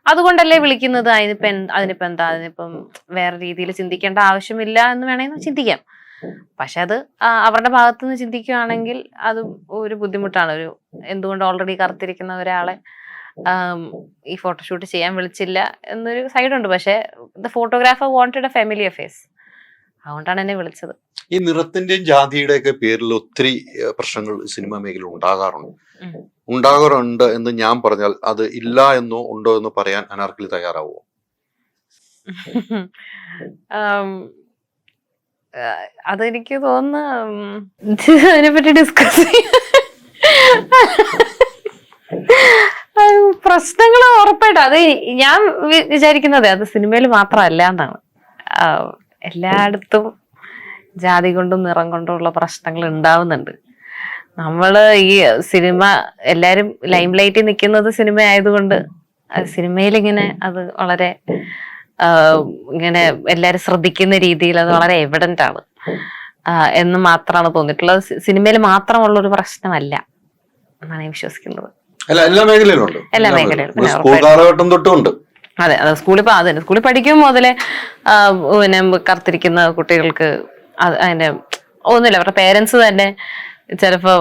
അതുകൊണ്ടല്ലേ വിളിക്കുന്നത്. അതിനിപ്പോ എന്താ, അതിനിപ്പം വേറെ രീതിയിൽ ചിന്തിക്കേണ്ട ആവശ്യമില്ല എന്ന് വേണമെങ്കിൽ ചിന്തിക്കാം. പക്ഷെ അത് അവരുടെ ഭാഗത്തു നിന്ന് ചിന്തിക്കുകയാണെങ്കിൽ അത് ഒരു ബുദ്ധിമുട്ടാണ്. എന്തുകൊണ്ട് ഓൾറെഡി കറുത്തിരിക്കുന്ന ഒരാളെ ഈ ഫോട്ടോഷൂട്ട് ചെയ്യാൻ വിളിച്ചില്ല എന്നൊരു സൈഡുണ്ട്. പക്ഷെ the photographer wanted a familiar face, അതുകൊണ്ടാണ് എന്നെ വിളിച്ചത്. ഈ നിറത്തിന്റെയും ജാതിയുടെ ഒക്കെ പേരിൽ ഒത്തിരി പ്രശ്നങ്ങൾ സിനിമാ മേഖല ഉണ്ടാകാറുണ്ട് എന്ന് ഞാൻ പറഞ്ഞാൽ അത് ഇല്ല എന്നോ ഉണ്ടോ എന്ന് പറയാൻ അനാർക്കലി തയ്യാറാവുമോ? അതെനിക്ക് തോന്നുന്നു അതിനെപ്പറ്റി ഡിസ്കസ് പ്രശ്നങ്ങൾ ഉറപ്പായിട്ടും അത് ഞാൻ വിചാരിക്കുന്നത് അത് സിനിമയിൽ മാത്രമല്ല എന്നാണ്. എല്ലായിടത്തും ജാതി കൊണ്ടും നിറം കൊണ്ടുമുള്ള പ്രശ്നങ്ങൾ ഉണ്ടാവുന്നുണ്ട്. നമ്മള് ഈ സിനിമ എല്ലാരും ലൈം ലൈറ്റിൽ നിൽക്കുന്നത് സിനിമ ആയതുകൊണ്ട് സിനിമയിൽ ഇങ്ങനെ അത് വളരെ ഇങ്ങനെ എല്ലാരും ശ്രദ്ധിക്കുന്ന രീതിയിൽ അത് വളരെ എവിഡന്റ് ആണ് എന്ന് മാത്രമാണ് തോന്നിയിട്ടുള്ളത്. സിനിമയിൽ മാത്രമുള്ള ഒരു പ്രശ്നമല്ല എന്നാണ് ഞാൻ വിശ്വസിക്കുന്നത്. എല്ലാ മേഖലയിലും ഉണ്ട്. എല്ലാ മേഖലയിലും കാലഘട്ടം തൊട്ടുമുണ്ട്. അതെ, സ്കൂളിൽ പഠിക്കും മുതലേ പിന്നെ കറുത്തിരിക്കുന്ന കുട്ടികൾക്ക് അതിന്റെ ഒന്നുമില്ല, അവരുടെ പേരൻസ് തന്നെ ചിലപ്പോ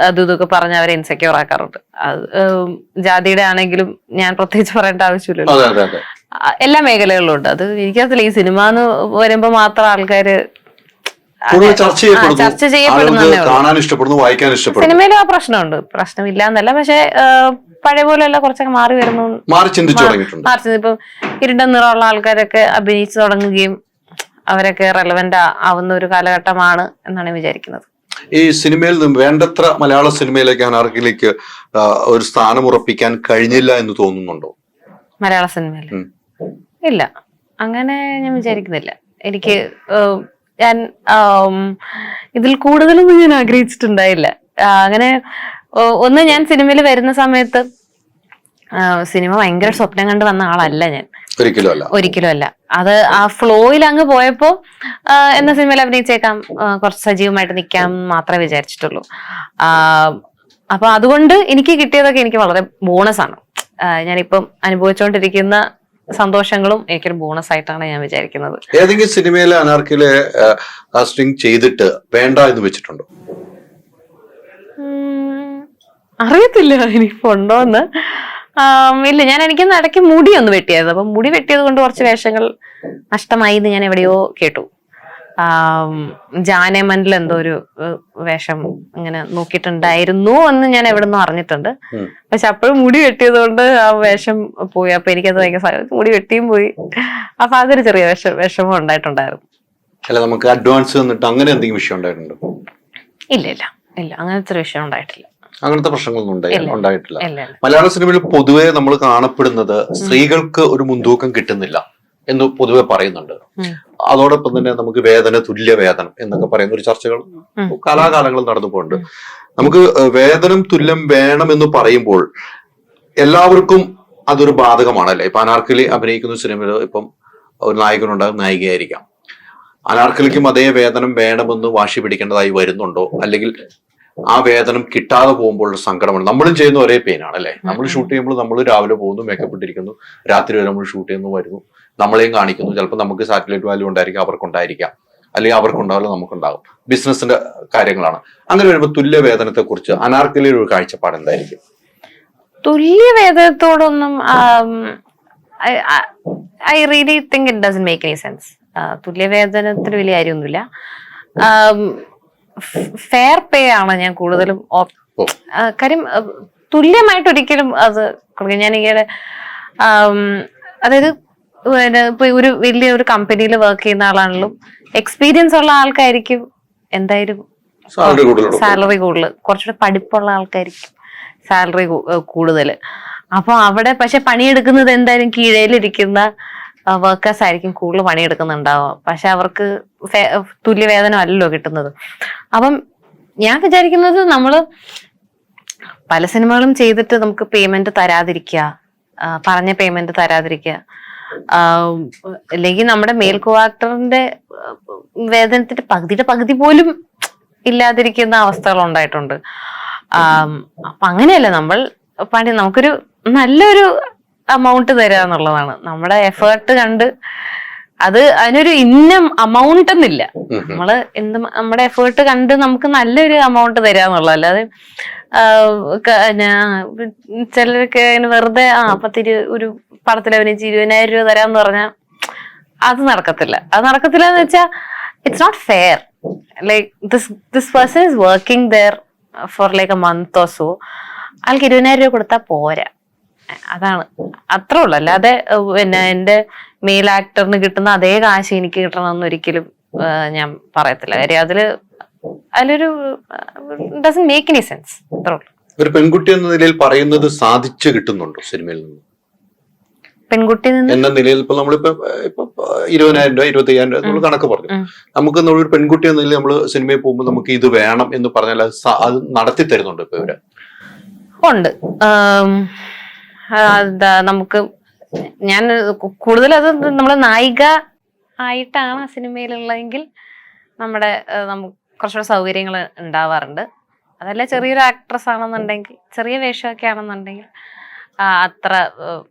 അതും ഇതൊക്കെ പറഞ്ഞ് അവരെ ഇൻസെക്യൂർ ആക്കാറുണ്ട്. ജാതിയുടെ ആണെങ്കിലും ഞാൻ പ്രത്യേകിച്ച് പറയേണ്ട ആവശ്യമില്ലല്ലോ, എല്ലാ മേഖലകളിലും ഉണ്ട്. അത് എനിക്കറിയില്ല, ഈ സിനിമ എന്ന് വരുമ്പോ മാത്രം ആൾക്കാര് ചർച്ച ചെയ്യപ്പെടുന്നേ ഉള്ളൂ. സിനിമയിൽ ആ പ്രശ്നമുണ്ട്, പ്രശ്നമില്ല എന്നല്ല. പക്ഷെ പഴയ പോലെയല്ല, കുറച്ചൊക്കെ മാറി വരുന്നു. ഇപ്പൊ ഇരുണ്ട നിറമുള്ള ആൾക്കാരൊക്കെ അഭിനയിച്ചു തുടങ്ങുകയും അവരൊക്കെ റെലവെന്റ് ആവുന്ന ഒരു കാലഘട്ടമാണ് എന്നാണ് വിചാരിക്കുന്നത്. ഈ സിനിമയിൽ നിന്ന് വേണ്ടത്ര മലയാള സിനിമയിലേക്ക് അനാർക്കലിക്ക് ഒരു സ്ഥാനം ഉറപ്പിക്കാൻ കഴിഞ്ഞില്ല എന്ന് തോന്നുന്നുണ്ടോ? മലയാള സിനിമയിൽ ഇല്ല, അങ്ങനെ ഞാൻ വിചാരിക്കുന്നില്ല. എനിക്ക് ഞാൻ ഇതിൽ കൂടുതലൊന്നും ഞാൻ ആഗ്രഹിച്ചിട്ടുണ്ടായില്ല. അങ്ങനെ ഞാൻ സിനിമയിൽ വരുന്ന സമയത്ത് സിനിമ ഭയങ്കര സ്വപ്നം കണ്ട് വന്ന ആളല്ല ഞാൻ, ഒരിക്കലും അല്ല. അത് ആ ഫ്ലോയിൽ അങ്ങ് പോയപ്പോ എന്ന സിനിമയിൽ അഭിനയിച്ചേക്കാം, കുറച്ച് സജീവമായിട്ട് നിൽക്കാം മാത്രമേ വിചാരിച്ചിട്ടുള്ളൂ. അപ്പൊ അതുകൊണ്ട് എനിക്ക് കിട്ടിയതൊക്കെ എനിക്ക് വളരെ ബോണസാണ്. ഞാനിപ്പം അനുഭവിച്ചുകൊണ്ടിരിക്കുന്ന സന്തോഷങ്ങളും എനിക്കൊരു ബോണസ് ആയിട്ടാണ് ഞാൻ വിചാരിക്കുന്നത്. ഏതെങ്കിലും സിനിമയിലെ അനാർക്കിലെ കാസ്റ്റിംഗ് ചെയ്തിട്ട് വേണ്ട എന്ന് വെച്ചിട്ടുണ്ടോ? അറിയത്തില്ല എനിക്കിപ്പോ ഉണ്ടോന്ന്. ഇല്ല, എനിക്കൊന്ന് ഇടയ്ക്ക് മുടി ഒന്ന് വെട്ടിയത്. അപ്പൊ മുടി വെട്ടിയത് കൊണ്ട് കുറച്ച് വേഷങ്ങൾ നഷ്ടമായി എന്ന് ഞാൻ എവിടെയോ കേട്ടു. ജാനമനിൽ എന്തോ ഒരു വേഷം ഇങ്ങനെ നോക്കിയിട്ടുണ്ടായിരുന്നു എന്ന് ഞാൻ എവിടെ നിന്നും അറിഞ്ഞിട്ടുണ്ട്. പക്ഷെ അപ്പോഴും മുടി വെട്ടിയത് കൊണ്ട് ആ വേഷം പോയി. അപ്പൊ എനിക്കത് ഭയങ്കര മുടി വെട്ടിയും പോയി. അപ്പൊ അതൊരു ചെറിയ വിഷമം ഉണ്ടായിട്ടുണ്ടായിരുന്നു. അല്ല, നമുക്ക് അഡ്വാൻസ് വന്നിട്ട് അങ്ങനെ എന്തെങ്കിലും വിഷയം ഉണ്ടായിട്ടുണ്ടോ? ഇല്ല ഇല്ല ഇല്ല, അങ്ങനത്തെ ഒരു വിഷയം ഉണ്ടായിട്ടില്ല. അങ്ങനത്തെ പ്രശ്നങ്ങളൊന്നും ഉണ്ടായിട്ടില്ല. മലയാള സിനിമയിൽ പൊതുവെ നമ്മൾ കാണപ്പെടുന്നത് സ്ത്രീകൾക്ക് ഒരു മുൻതൂക്കം കിട്ടുന്നില്ല എന്ന് പൊതുവെ പറയുന്നുണ്ട്. അതോടൊപ്പം തന്നെ നമുക്ക് തുല്യ വേതനം എന്നൊക്കെ പറയുന്ന ഒരു ചർച്ചകൾ കാലാകാലങ്ങൾ നടന്നു പോകുന്നുണ്ട്. നമുക്ക് വേതനം തുല്യം വേണം എന്ന് പറയുമ്പോൾ എല്ലാവർക്കും അതൊരു ബാധകമാണല്ലേ? ഇപ്പൊ അനാർക്കലി അഭിനയിക്കുന്ന സിനിമയിൽ ഇപ്പം ഒരു നായകനുണ്ടാകും, നായികയായിരിക്കാം. അനാർക്കലിക്കും അതേ വേതനം വേണമെന്ന് വാശി പിടിക്കേണ്ടതായി വരുന്നുണ്ടോ? അല്ലെങ്കിൽ ആ വേതനം കിട്ടാതെ പോകുമ്പോഴുള്ള സങ്കടമാണ്. നമ്മളും ചെയ്യുന്ന ഒരേ പെയിനാണ് അല്ലെ? നമ്മൾ ഷൂട്ട് ചെയ്യുമ്പോൾ നമ്മൾ രാവിലെ പോകുന്നു, മേക്കപ്പ് ഇട്ടിരിക്കുന്നു, രാത്രി വരെ നമ്മൾ ഷൂട്ട് ചെയ്യുന്നു, വരുന്നു, നമ്മളെയും കാണിക്കുന്നു. ചിലപ്പോൾ നമുക്ക് സാറ്റലൈറ്റ് വാല്യൂ ഉണ്ടായിരിക്കാം, അവർക്കുണ്ടായിരിക്കാം, അല്ലെങ്കിൽ അവർക്കുണ്ടാവില്ല, നമുക്കുണ്ടാകും. ബിസിനസിന്റെ കാര്യങ്ങളാണ്. അങ്ങനെ വരുമ്പോൾ തുല്യ വേതനത്തെ കുറിച്ച് അനാർക്കലിയുടെ ഒരു കാഴ്ചപ്പാട് എന്തായിരിക്കും? തുല്യ വേതനത്തോടൊന്നും I really think it doesn't make any sense. തുല്യ വേതനത്തിന് വലിയ കാര്യമൊന്നുമില്ല. ഫെയർ പേ ആണ് ഞാൻ കൂടുതലും കാര്യം. തുല്യമായിട്ട് ഒരിക്കലും അത് കൊടുക്കുക. ഞാൻ ഈയിടെ അതായത് ഇപ്പൊ ഒരു വലിയ ഒരു കമ്പനിയിൽ വർക്ക് ചെയ്യുന്ന ആളാണെങ്കിലും എക്സ്പീരിയൻസ് ഉള്ള ആൾക്കായിരിക്കും എന്തായാലും സാലറി കൂടുതൽ. കുറച്ചുകൂടെ പഠിപ്പുള്ള ആൾക്കായിരിക്കും സാലറി കൂടുതൽ. അപ്പൊ അവിടെ പക്ഷെ പണിയെടുക്കുന്നത് എന്തായാലും കീഴയിലിരിക്കുന്ന വർക്കേഴ്സ് ആയിരിക്കും കൂടുതൽ പണിയെടുക്കുന്നുണ്ടാവുക. പക്ഷെ അവർക്ക് തുല്യ വേതനം അല്ലല്ലോ കിട്ടുന്നത്. അപ്പം ഞാൻ വിചാരിക്കുന്നത് നമ്മള് പല സിനിമകളും ചെയ്തിട്ട് നമുക്ക് പേയ്മെന്റ് തരാതിരിക്കുക, പറഞ്ഞ പേയ്മെന്റ് തരാതിരിക്കുക, അല്ലെങ്കിൽ നമ്മുടെ മെയിൽ കോ ആക്ടറിന്റെ വേതനത്തിന്റെ പകുതി പോലും ഇല്ലാതിരിക്കുന്ന അവസ്ഥകൾ ഉണ്ടായിട്ടുണ്ട്. അപ്പൊ അങ്ങനെയല്ല, നമുക്കൊരു നല്ലൊരു amount തരിക എന്നുള്ളതാണ്. നമ്മുടെ എഫേർട്ട് കണ്ട് അത് അതിനൊരു amount എന്നില്ല. നമ്മള് നമ്മുടെ എഫേർട്ട് കണ്ട് നമുക്ക് നല്ലൊരു amount തരിക എന്നുള്ളത്. അല്ലാതെ ചിലരൊക്കെ വെറുതെ ഒരു പടത്തിൽ അഭിനയിച്ച് 20,000 രൂപ തരാന്ന് പറഞ്ഞാൽ അത് നടക്കത്തില്ല. എന്ന് വെച്ചാൽ it's not fair. Like this person is working there for like a month or so. ആൾക്ക് 20,000 രൂപ കൊടുത്താൽ പോരാ. അതാണ്, അത്രേ ഉള്ളു. അല്ലാതെ എന്റെ മെയിൽ ആക്ടറിന് കിട്ടുന്ന അതേ കാശ് എനിക്ക് കിട്ടണമെന്ന് ഒരിക്കലും ഞാൻ പറയത്തില്ല. കാര്യം അതിലൊരു ഡസന്റ് മേക്ക് എനി സെൻസ്. അത്രേ ഉള്ളു. ഒരു പെൺകുട്ടി എന്ന നിലയിൽ പറയുന്നത് സാധിച്ചു കിട്ടുന്നുണ്ടോ സിനിമയിൽ നിന്ന്? പെൺകുട്ടി എന്ന നിലയിൽ ഇപ്പൊ നമ്മളിപ്പോ 20,000 രൂപ 25,000 രൂപ നമ്മൾ കണക്ക് പറഞ്ഞു. നമുക്ക് ഒരു പെൺകുട്ടി എന്ന നിലയിൽ നമ്മൾ സിനിമയിൽ പോകുമ്പോൾ നമുക്ക് ഇത് വേണം എന്ന് പറഞ്ഞാൽ അത് നടത്തി തരുന്നുണ്ട് ഇപ്പൊ ഇവര്? ഉണ്ട്. നമുക്ക് ഞാൻ കൂടുതൽ അത് നമ്മള് നായിക ആയിട്ടാണ് ആ സിനിമയിലുള്ളതെങ്കിൽ നമുക്ക് കുറച്ചുകൂടെ സൗകര്യങ്ങൾ ഉണ്ടാവാറുണ്ട്. അതല്ല ചെറിയൊരു ആക്ട്രസ് ആണെന്നുണ്ടെങ്കിൽ, ചെറിയ വേഷമൊക്കെ ആണെന്നുണ്ടെങ്കിൽ അത്ര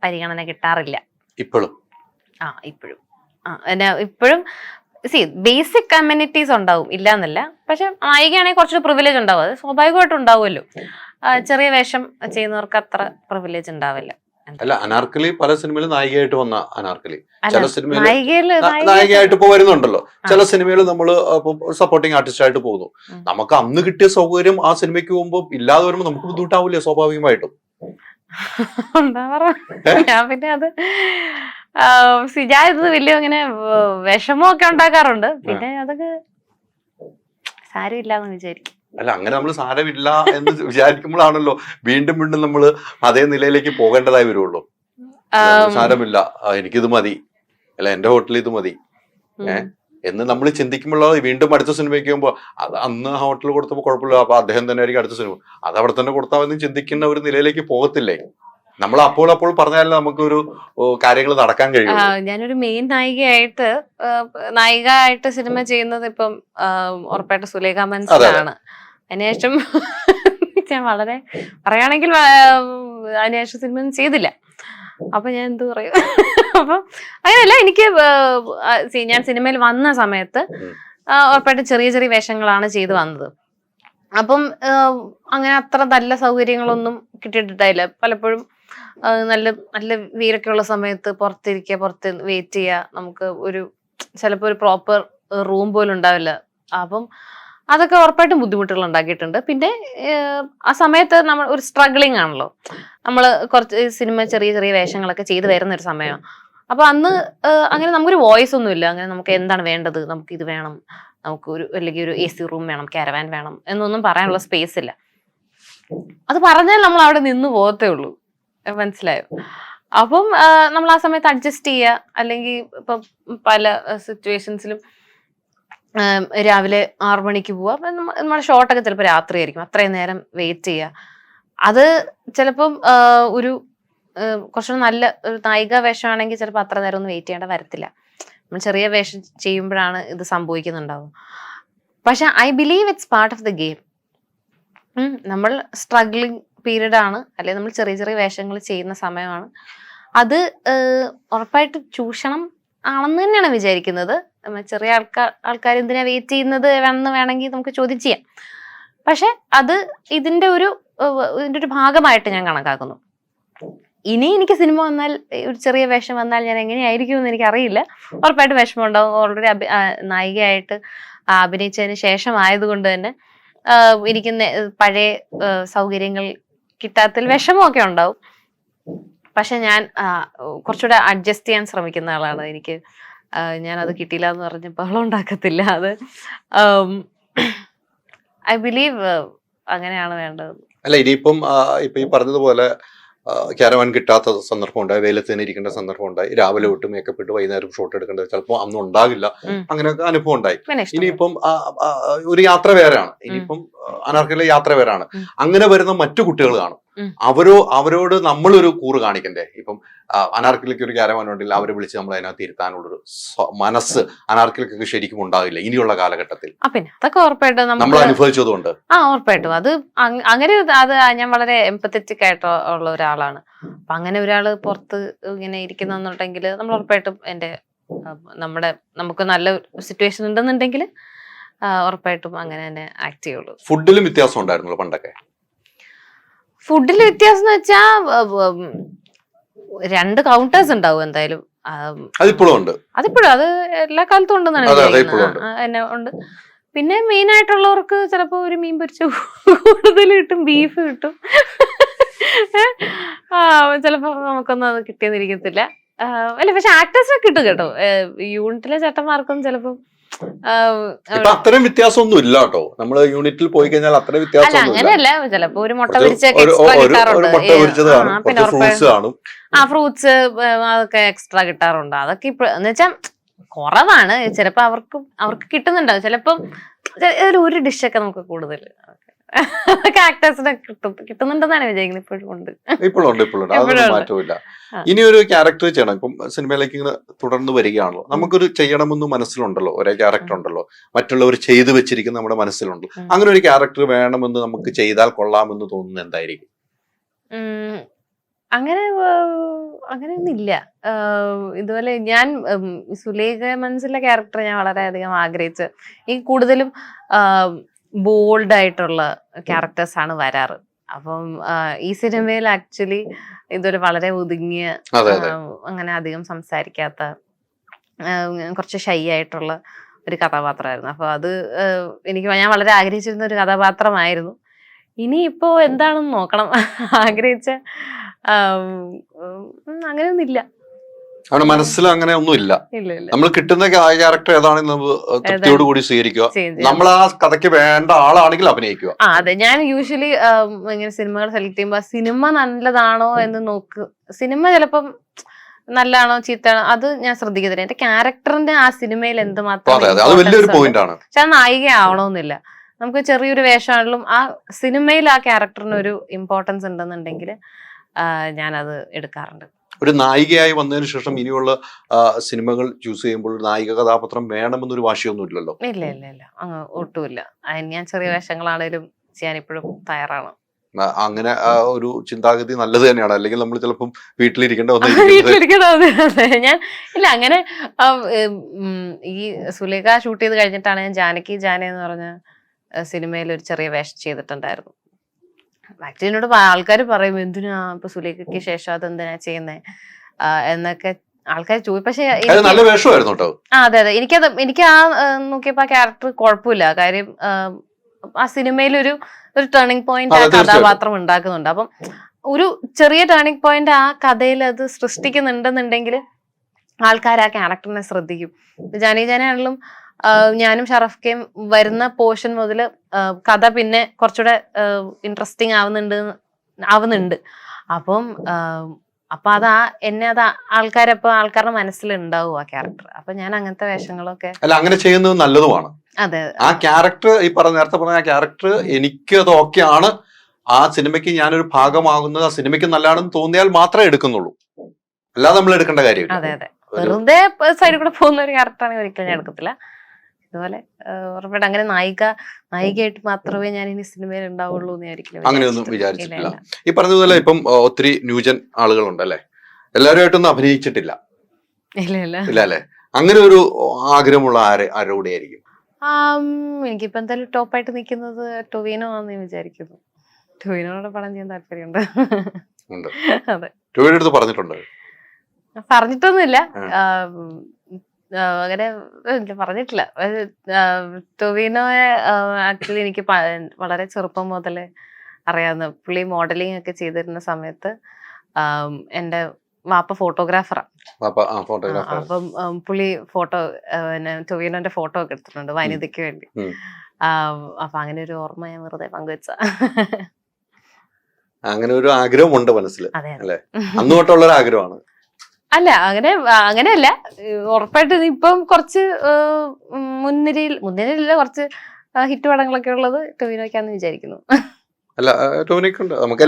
പരിഗണന കിട്ടാറില്ല ഇപ്പോഴും. ഇപ്പോഴും ബേസിക് അമ്യൂണിറ്റീസ് ഉണ്ടാവും, ഇല്ല എന്നല്ല. പക്ഷെ നായികയാണെങ്കിൽ കുറച്ചൊരു പ്രിവിലേജ് ഉണ്ടാവും. അത് സ്വാഭാവികമായിട്ടും ഉണ്ടാവുമല്ലോ. ചെറിയ വേഷം ചെയ്യുന്നവർക്ക് അത്ര പ്രിവിലേജ് ഉണ്ടാവില്ല. അല്ല, അനാർക്കലി പല സിനിമയിലും നായികയായിട്ട് വന്ന അനാർക്കലി ചില സിനിമയിൽ നായികയായിട്ട് ഇപ്പൊ വരുന്നുണ്ടല്ലോ. ചില സിനിമയിൽ നമ്മള് സപ്പോർട്ടിങ് ആർട്ടിസ്റ്റ് ആയിട്ട് പോകുന്നു. നമുക്ക് അന്ന് കിട്ടിയ സൗകര്യം ആ സിനിമയ്ക്ക് പോകുമ്പോൾ ഇല്ലാതെ വരുമ്പോൾ നമുക്ക് ബുദ്ധിമുട്ടാവില്ലേ സ്വാഭാവികമായിട്ടും? എന്താ പറയാ, ഞാൻ പിന്നെ അത് ഞാൻ ഇത് വലിയ ഇങ്ങനെ വിഷമമൊക്കെ ഉണ്ടാക്കാറുണ്ട്. പിന്നെ അതൊക്കെ സാരമില്ലാന്ന് വിചാരിക്കും. അല്ല, അങ്ങനെ നമ്മൾ സാരമില്ല എന്ന് വിചാരിക്കുമ്പോഴാണല്ലോ വീണ്ടും വീണ്ടും നമ്മൾ അതേ നിലയിലേക്ക് പോകേണ്ടതായി വരുള്ളൂ. സാരമില്ല, എനിക്കിത് മതി, അല്ല എന്റെ ഹോട്ടലിൽ ഇത് മതി എന്ന് നമ്മൾ ചിന്തിക്കുമ്പോൾ വീണ്ടും അടുത്ത സിനിമയ്ക്ക് പോകുമ്പോൾ അത് അന്ന് ഹോട്ടലിൽ കൊടുത്തപ്പോൾ കുഴപ്പമില്ല, അപ്പൊ അദ്ദേഹം തന്നെ ആയിരിക്കും അടുത്ത സിനിമ, അത് അവിടെ തന്നെ കൊടുത്താമെന്ന് ചിന്തിക്കുന്ന ഒരു നിലയിലേക്ക് പോകത്തില്ലേ? നമ്മൾ അപ്പോൾ പറഞ്ഞാലേ നമുക്കൊരു കാര്യങ്ങൾ നടക്കാൻ കഴിയും. ഞാനൊരു മെയിൻ നായിക ആയിട്ട് സിനിമ ചെയ്യുന്നത് ഇപ്പം ഉറപ്പായിട്ട് സുലേഖ മനസ്സിലാണ്. അതിനുശേഷം ഞാൻ വളരെ പറയുകയാണെങ്കിൽ അതിനുശേഷം സിനിമ ഒന്നും ചെയ്തില്ല. അപ്പൊ ഞാൻ എന്ത് പറയും? അപ്പൊ അങ്ങനെയല്ല, എനിക്ക് ഞാൻ സിനിമയിൽ വന്ന സമയത്ത് ഉറപ്പായിട്ടും ചെറിയ ചെറിയ വേഷങ്ങളാണ് ചെയ്ത് വന്നത്. അപ്പം അങ്ങനെ അത്ര നല്ല സൗകര്യങ്ങളൊന്നും കിട്ടിയിട്ടുണ്ടായില്ല. പലപ്പോഴും നല്ല നല്ല വീരൊക്കെ ഉള്ള സമയത്ത് പുറത്ത് വെയിറ്റ് ചെയ്യുക, നമുക്ക് ചിലപ്പോൾ ഒരു പ്രോപ്പർ റൂം പോലും ഉണ്ടാവില്ല. അപ്പം അതൊക്കെ ഉറപ്പായിട്ടും ബുദ്ധിമുട്ടുകൾ ഉണ്ടാക്കിയിട്ടുണ്ട്. പിന്നെ ആ സമയത്ത് നമ്മൾ ഒരു സ്ട്രഗ്ലിംഗ് ആണല്ലോ, നമ്മൾ കുറച്ച് സിനിമ ചെറിയ ചെറിയ വേഷങ്ങളൊക്കെ ചെയ്ത് വരുന്ന ഒരു സമയമാണ്. അപ്പൊ അന്ന് അങ്ങനെ നമുക്കൊരു വോയിസ് ഒന്നുമില്ല. അങ്ങനെ നമുക്ക് എന്താണ് വേണ്ടത്, നമുക്ക് ഇത് വേണം, അല്ലെങ്കിൽ ഒരു AC റൂം വേണം, കാരവാൻ വേണം എന്നൊന്നും പറയാനുള്ള സ്പേസ് ഇല്ല. അത് പറഞ്ഞാൽ നമ്മൾ അവിടെ നിന്ന് പോകത്തേ ഉള്ളൂ. മനസ്സിലായോ? അപ്പം നമ്മൾ ആ സമയത്ത് അഡ്ജസ്റ്റ് ചെയ്യുക. അല്ലെങ്കിൽ ഇപ്പൊ പല സിറ്റുവേഷൻസിലും രാവിലെ 6 മണിക്ക് പോവാ, നമ്മുടെ ഷോട്ടൊക്കെ ചിലപ്പോൾ രാത്രി ആയിരിക്കും. അത്രയും നേരം വെയിറ്റ് ചെയ്യുക, അത് ചിലപ്പം കുറച്ചുകൂടെ നല്ല ഒരു നായിക വേഷമാണെങ്കിൽ ചിലപ്പോൾ അത്ര നേരം ഒന്നും വെയിറ്റ് ചെയ്യേണ്ട വരത്തില്ല. നമ്മൾ ചെറിയ വേഷം ചെയ്യുമ്പോഴാണ് ഇത് സംഭവിക്കുന്നുണ്ടാവും. പക്ഷെ I believe it's part of the game. നമ്മൾ സ്ട്രഗ്ലിംഗ് പീരീഡ് ആണ്, അല്ലെങ്കിൽ നമ്മൾ ചെറിയ ചെറിയ വേഷങ്ങൾ ചെയ്യുന്ന സമയമാണ്. അത് ഉറപ്പായിട്ട് ചൂഷണം ആണെന്ന് തന്നെയാണ് വിചാരിക്കുന്നത്. ചെറിയ ആൾക്കാർ എന്തിനാ വെയിറ്റ് ചെയ്യുന്നത് എന്ന് വേണമെങ്കിൽ നമുക്ക് ചോദ്യം ചെയ്യാം. പക്ഷെ അത് ഇതിന്റെ ഒരു ഭാഗമായിട്ട് ഞാൻ കണക്കാക്കുന്നു. ഇനി എനിക്ക് സിനിമ വന്നാൽ, ഒരു ചെറിയ വേഷം വന്നാൽ ഞാൻ എങ്ങനെയായിരിക്കും എന്ന് എനിക്ക് അറിയില്ല. ഉറപ്പായിട്ട് വിഷമം ഉണ്ടാവും. ഓൾറെഡി നായികയായിട്ട് അഭിനയിച്ചതിന് ശേഷം ആയതുകൊണ്ട് തന്നെ എനിക്ക് പഴയ സൗകര്യങ്ങൾ കിട്ടാത്തതിൽ വിഷമമൊക്കെ ഉണ്ടാവും. പക്ഷെ ഞാൻ കുറച്ചുകൂടെ അഡ്ജസ്റ്റ് ചെയ്യാൻ ശ്രമിക്കുന്ന ആളാണ്. ഞാൻ അത് കിട്ടിയില്ല എന്ന് പറഞ്ഞ് ബഹളം ഉണ്ടാക്കത്തില്ല. അത് ഐ ബിലീവ് അങ്ങനെയാണ് വേണ്ടത്. അല്ല, ഇനിയിപ്പം ഇപ്പൊ ഈ പറഞ്ഞതുപോലെ ക്യാരവാൻ കിട്ടാത്ത സന്ദർഭം ഉണ്ടായി, വെയിലത്ത് തന്നെ ഇരിക്കേണ്ട സന്ദർഭം ഉണ്ടായി, രാവിലെ വിട്ട് മേക്കപ്പ് ഇട്ട് വൈകുന്നേരം ഷോട്ട് എടുക്കേണ്ടത് ചിലപ്പോൾ അന്നും ഉണ്ടാകില്ല. അങ്ങനെയൊക്കെ അനുഭവം ഉണ്ടായി. ഇനിയിപ്പം ഒരു യാത്ര വേറെയാണ്. ഇനിയിപ്പം അനാർക്കലിയിലെ യാത്ര പേരാണ്. അങ്ങനെ വരുന്ന മറ്റു കുട്ടികൾ കാണും. ഉം. അവരോട് നമ്മളൊരു കൂറ് കാണിക്കണ്ടേ? ഇപ്പം അനാർക്കലിക്ക് ഒരു ക്യാരവാൻ ഉണ്ടെങ്കിൽ അവരെ വിളിച്ച് നമ്മൾ അതിനകത്ത് ഇരുത്താനുള്ളൊരു മനസ്സ് അനാർക്കലിക്കൊക്കെ ശരിക്കും ഉണ്ടാവില്ല ഇനിയുള്ള കാലഘട്ടത്തിൽ. പിന്നെ അതൊക്കെ ഉറപ്പായിട്ടും നമ്മൾ നമുക്ക് അനുഭവിച്ചതുകൊണ്ട്. ഉറപ്പായിട്ടും അത് അങ്ങനെ അത് ഞാൻ വളരെ എംപത്തറ്റിക് ആയിട്ട് ഉള്ള ഒരാളാണ്. അപ്പൊ അങ്ങനെ ഒരാള് പുറത്ത് ഇങ്ങനെ ഇരിക്കുന്നുണ്ടെങ്കിൽ നമ്മൾ ഉറപ്പായിട്ടും നമുക്ക് നല്ല സിറ്റുവേഷൻ ഉണ്ടെന്നുണ്ടെങ്കിൽ ഉറപ്പായിട്ടും അങ്ങനെ തന്നെ ആക്ട് ചെയ്യുള്ളൂ. ഫുഡിലും വ്യത്യാസം ഉണ്ടായിരുന്നല്ലോ പണ്ടൊക്കെ? ഫുഡിൽ വ്യത്യാസം എന്ന് വെച്ചാ 2 കൗണ്ടേഴ്സ് ഉണ്ടാവും എന്തായാലും. അതിപ്പോഴും ഉണ്ട്. അതിപ്പോഴും അത് എല്ലാ കാലത്തും ഉണ്ടെന്നാണ് എന്നെ ഉണ്ട്. പിന്നെ മെയിൻ ആയിട്ടുള്ളവർക്ക് ചിലപ്പോ ഒരു മീൻ പൊരിച്ച കൂടുതൽ കിട്ടും, ബീഫ് കിട്ടും. ചിലപ്പോ നമുക്കൊന്നും അത് കിട്ടിയെന്നിരിക്കത്തില്ല. അല്ല പക്ഷെ ആക്ടേഴ്സിനെ കിട്ടും കേട്ടോ. യൂണിറ്റിലെ ചേട്ടന്മാർക്കും ചിലപ്പോ അത്രയും വ്യത്യാസമൊന്നും ഇല്ല കേട്ടോ. നമ്മള് യൂണിറ്റിൽ പോയി കഴിഞ്ഞാൽ അത്രയും വ്യത്യാസം അങ്ങനെയല്ല. ചിലപ്പോ ഒരു മുട്ട പൊരിച്ചൊക്കെ എക്സ്ട്രാ കിട്ടാറുണ്ട്. പിന്നെ ഫ്രൂട്ട്സ് അതൊക്കെ എക്സ്ട്രാ കിട്ടാറുണ്ട്. അതൊക്കെ ഇപ്പൊ എന്ന് വെച്ചാൽ കുറവാണ്. ചിലപ്പോ അവർക്ക് കിട്ടുന്നുണ്ടാവും. ചിലപ്പം ഒരു ഡിഷൊക്കെ നമുക്ക് കൂടുതൽ അതൊക്കെ ആക്ടേഴ്സിനെ കിട്ടുന്നുണ്ടെന്നാണ് വിചാരിക്കുന്നത്. ഇപ്പോഴും ഉണ്ട്. അതൊന്നും മാറ്റമില്ല. ഇനി ഒരു ക്യാരക്ടർ ചെയ്യണം. ഇപ്പം സിനിമയിലേക്ക് ഇങ്ങനെ തുടർന്ന് വരികയാണല്ലോ. നമുക്കൊരു ചെയ്യണമെന്ന് മനസ്സിലുണ്ടല്ലോ, ഒരേ ക്യാരക്ടർ ഉണ്ടല്ലോ, മറ്റുള്ളവർ ചെയ്തു വെച്ചിരിക്കുന്ന നമ്മുടെ മനസ്സിലുണ്ടല്ലോ. അങ്ങനെ ഒരു ക്യാരക്ടർ വേണമെന്ന് നമുക്ക് ചെയ്താൽ കൊള്ളാമെന്ന് തോന്നുന്നത് എന്തായിരിക്കും? അങ്ങനെയൊന്നും ഇല്ല. ഇതുപോലെ ഞാൻ സുലേഖ മനസ്സിലെ ക്യാരക്ടർ ഞാൻ വളരെയധികം ആഗ്രഹിച്ച് ഈ കൂടുതലും ബോൾഡ് ആയിട്ടുള്ള ക്യാരക്ടേഴ്സ് ആണ് വരാറ്. അപ്പം ഈ സിനിമയിൽ ആക്ച്വലി ഇതൊരു വളരെ ഒതുങ്ങിയ, അങ്ങനെ അധികം സംസാരിക്കാത്ത, കുറച്ച് ഷൈ ആയിട്ടുള്ള ഒരു കഥാപാത്രമായിരുന്നു. അപ്പൊ അത് ഞാൻ വളരെ ആഗ്രഹിച്ചിരുന്ന ഒരു കഥാപാത്രമായിരുന്നു. ഇനിയിപ്പോ എന്താണെന്ന് നോക്കണം. ആഗ്രഹിച്ച അങ്ങനെയൊന്നും ഇല്ല. അവരുടെ മനസ്സിൽ അങ്ങനെ ഒന്നും ഇല്ല. നമ്മൾ കിട്ടുന്ന ക്യാരക്ടർ ഏതാണെന്ന് തൃപ്തിയോട് കൂടി സ്വീകരിക്കുക. നമ്മൾ ആ കഥയ്ക്ക് വേണ്ട ആളാണെങ്കിൽ അഭിനയിക്കുക. അതെ. ഞാൻ യൂഷ്വലി ഇങ്ങനെ സിനിമകൾ സെലക്ട് ചെയ്യുമ്പോൾ സിനിമ നല്ലതാണോ എന്ന് നോക്ക്. സിനിമ ചിലപ്പം നല്ലതാണോ ചീത്തയാണോ അത് ഞാൻ ശ്രദ്ധിക്കുന്നില്ല. എന്റെ ക്യാരക്ടറിന്റെ ആ സിനിമയിൽ എന്തുമാത്രം പക്ഷെ ആ നായിക ആവണമെന്നില്ല. നമുക്ക് ചെറിയൊരു വേഷമാണെങ്കിലും ആ സിനിമയിൽ ആ ക്യാരക്ടറിന് ഒരു ഇമ്പോർട്ടൻസ് ഉണ്ടെന്നുണ്ടെങ്കിൽ ഞാനത് എടുക്കാറുണ്ട്. ഒരു നായികയായി വന്നതിന് ശേഷം ഇനിയുള്ള സിനിമകൾ ചൂസ് ചെയ്യുമ്പോൾ നായിക കഥാപാത്രം വേണമെന്നൊരു വാശിയൊന്നും ഇല്ലല്ലോ? ഇല്ല ഒട്ടുമില്ല. ഞാൻ ചെറിയ വേഷങ്ങളാണേലും ചെയ്യാൻ ഇപ്പോഴും തയ്യാറാണ്. അങ്ങനെ ഒരു ചിന്താഗതി നല്ലത് തന്നെയാണ്. അല്ലെങ്കിൽ നമ്മൾ ചിലപ്പം വീട്ടിലിരിക്കേണ്ട ഞാൻ ഇല്ല അങ്ങനെ ഈ സുലേഖ ഷൂട്ട് ചെയ്ത് കഴിഞ്ഞിട്ടാണ് ഞാൻ ജാനകി ജാന എന്ന് പറഞ്ഞ സിനിമയിൽ ഒരു ചെറിയ വേഷം ചെയ്തിട്ടുണ്ടായിരുന്നു. ആക്ച്വലി എന്നോട് ആൾക്കാർ പറയും എന്തിനാ ഇപ്പൊ സുലേഖയ്ക്ക് ശേഷം അതെന്തിനാ ചെയ്യുന്നേ എന്നൊക്കെ ആൾക്കാർ ചോദിക്കും. പക്ഷെ അതെ എനിക്ക് ആ നോക്കിയപ്പോ ആ ക്യാരക്ടർ കുഴപ്പമില്ല. കാര്യം ആ സിനിമയിൽ ഒരു ടേണിംഗ് പോയിന്റ് ആ കഥാപാത്രം ഉണ്ടാക്കുന്നുണ്ട്. അപ്പം ഒരു ചെറിയ ടേണിംഗ് പോയിന്റ് ആ കഥയിൽ അത് സൃഷ്ടിക്കുന്നുണ്ടെന്നുണ്ടെങ്കിൽ ആൾക്കാർ ആ ക്യാരക്ടറിനെ ശ്രദ്ധിക്കും. ജാനകി ജാനയാണെങ്കിലും ഞാനും ഷറഫ്ക്കയും വരുന്ന പോർഷൻ മുതൽ കഥ പിന്നെ കുറച്ചുകൂടെ ഇൻട്രസ്റ്റിംഗ് ആവുന്നുണ്ട്. അപ്പം അത് ആൾക്കാരുടെ മനസ്സിലുണ്ടാവും ആ ക്യാരക്ടർ. അപ്പൊ ഞാൻ അങ്ങനത്തെ വേഷങ്ങളൊക്കെ അങ്ങനെ ചെയ്യുന്നത് നല്ലതുമാണ്. അതെ. ആ ക്യാരക്ടർ നേരത്തെ പറഞ്ഞ ആ ക്യാരക്ടർ എനിക്ക് അത് ഓക്കെ ആണ്, ആ സിനിമയ്ക്ക് ഞാനൊരു ഭാഗമാകുന്നത് ആ സിനിമയ്ക്ക് നല്ലതാണെന്ന് തോന്നിയാൽ മാത്രമേ എടുക്കുന്നുള്ളൂ. അല്ലാതെ നമ്മൾ എടുക്കേണ്ട കാര്യമില്ല. അതെ. വെറുതെ സൈഡിൽ കൂടെ പോകുന്ന ഒരു ക്യാരക്ടറാണെങ്കിൽ ഒരിക്കലും ഞാൻ എടുക്കത്തില്ല. ഇതുപോലെ ഉറപ്പായിട്ട് അങ്ങനെ നായികയായിട്ട് മാത്രമേ ഞാൻ ഇനി സിനിമയിൽ ഉണ്ടാവുള്ളൂ എന്ന് ഒരിക്കലും അങ്ങനെയൊന്നും വിചാരിച്ചിട്ടില്ല. ഈ പറഞ്ഞതുപോലെ ഇപ്പം ഒത്തിരി ന്യൂജൻ ആളുകളുണ്ട് അല്ലെ, എല്ലാവരുമായിട്ടൊന്നും അഭിനയിച്ചിട്ടില്ല? ഇല്ല അല്ലെ. അങ്ങനെ ഒരു ആഗ്രഹമുള്ള ആരോടെ ആയിരിക്കും? എനിക്കിപ്പോ എന്തായാലും ടോപ്പായിട്ട് നിൽക്കുന്നത് ടൊവിനോ ആണെന്ന് ഞാൻ വിചാരിക്കുന്നു. ടൊവിനോട് പടം ചെയ്യാൻ താല്പര്യമുണ്ട്. അതെ. ടൊവിനോ അടുത്ത് പറഞ്ഞിട്ടൊന്നുമില്ല. അങ്ങനെ പറഞ്ഞിട്ടില്ല. ടൊവിനോയെ ആക്ച്വലി എനിക്ക് വളരെ ചെറുപ്പം മുതലേ അറിയാവുന്ന. പുള്ളി മോഡലിംഗ് ഒക്കെ ചെയ്തിരുന്ന സമയത്ത് എന്റെ വാപ്പ ഫോട്ടോഗ്രാഫറാണ്. അപ്പം പുള്ളി ടൊവിനോന്റെ ഫോട്ടോ ഒക്കെ എടുത്തിട്ടുണ്ട് വനിതയ്ക്ക് വേണ്ടി. അപ്പൊ അങ്ങനെ ഒരു ഓർമ്മ ഞാൻ വെറുതെ പങ്കുവെച്ച. അങ്ങനെ ഒരു ആഗ്രഹമുണ്ട് മനസ്സിൽ അല്ലേ? അന്ന് തൊട്ടുള്ള ഒരു ആഗ്രഹമാണ്. അല്ല അങ്ങനെയല്ല. ഉറപ്പായിട്ട് ഇപ്പം കുറച്ച് മുൻനിരയില്ല, കുറച്ച് ഹിറ്റ് പടങ്ങളൊക്കെ ഉള്ളത് ടൊവിനോയ്ക്കാന്ന് വിചാരിക്കുന്നു. അല്ല ടോവിനോയ്ക്കുണ്ട്, നമുക്ക്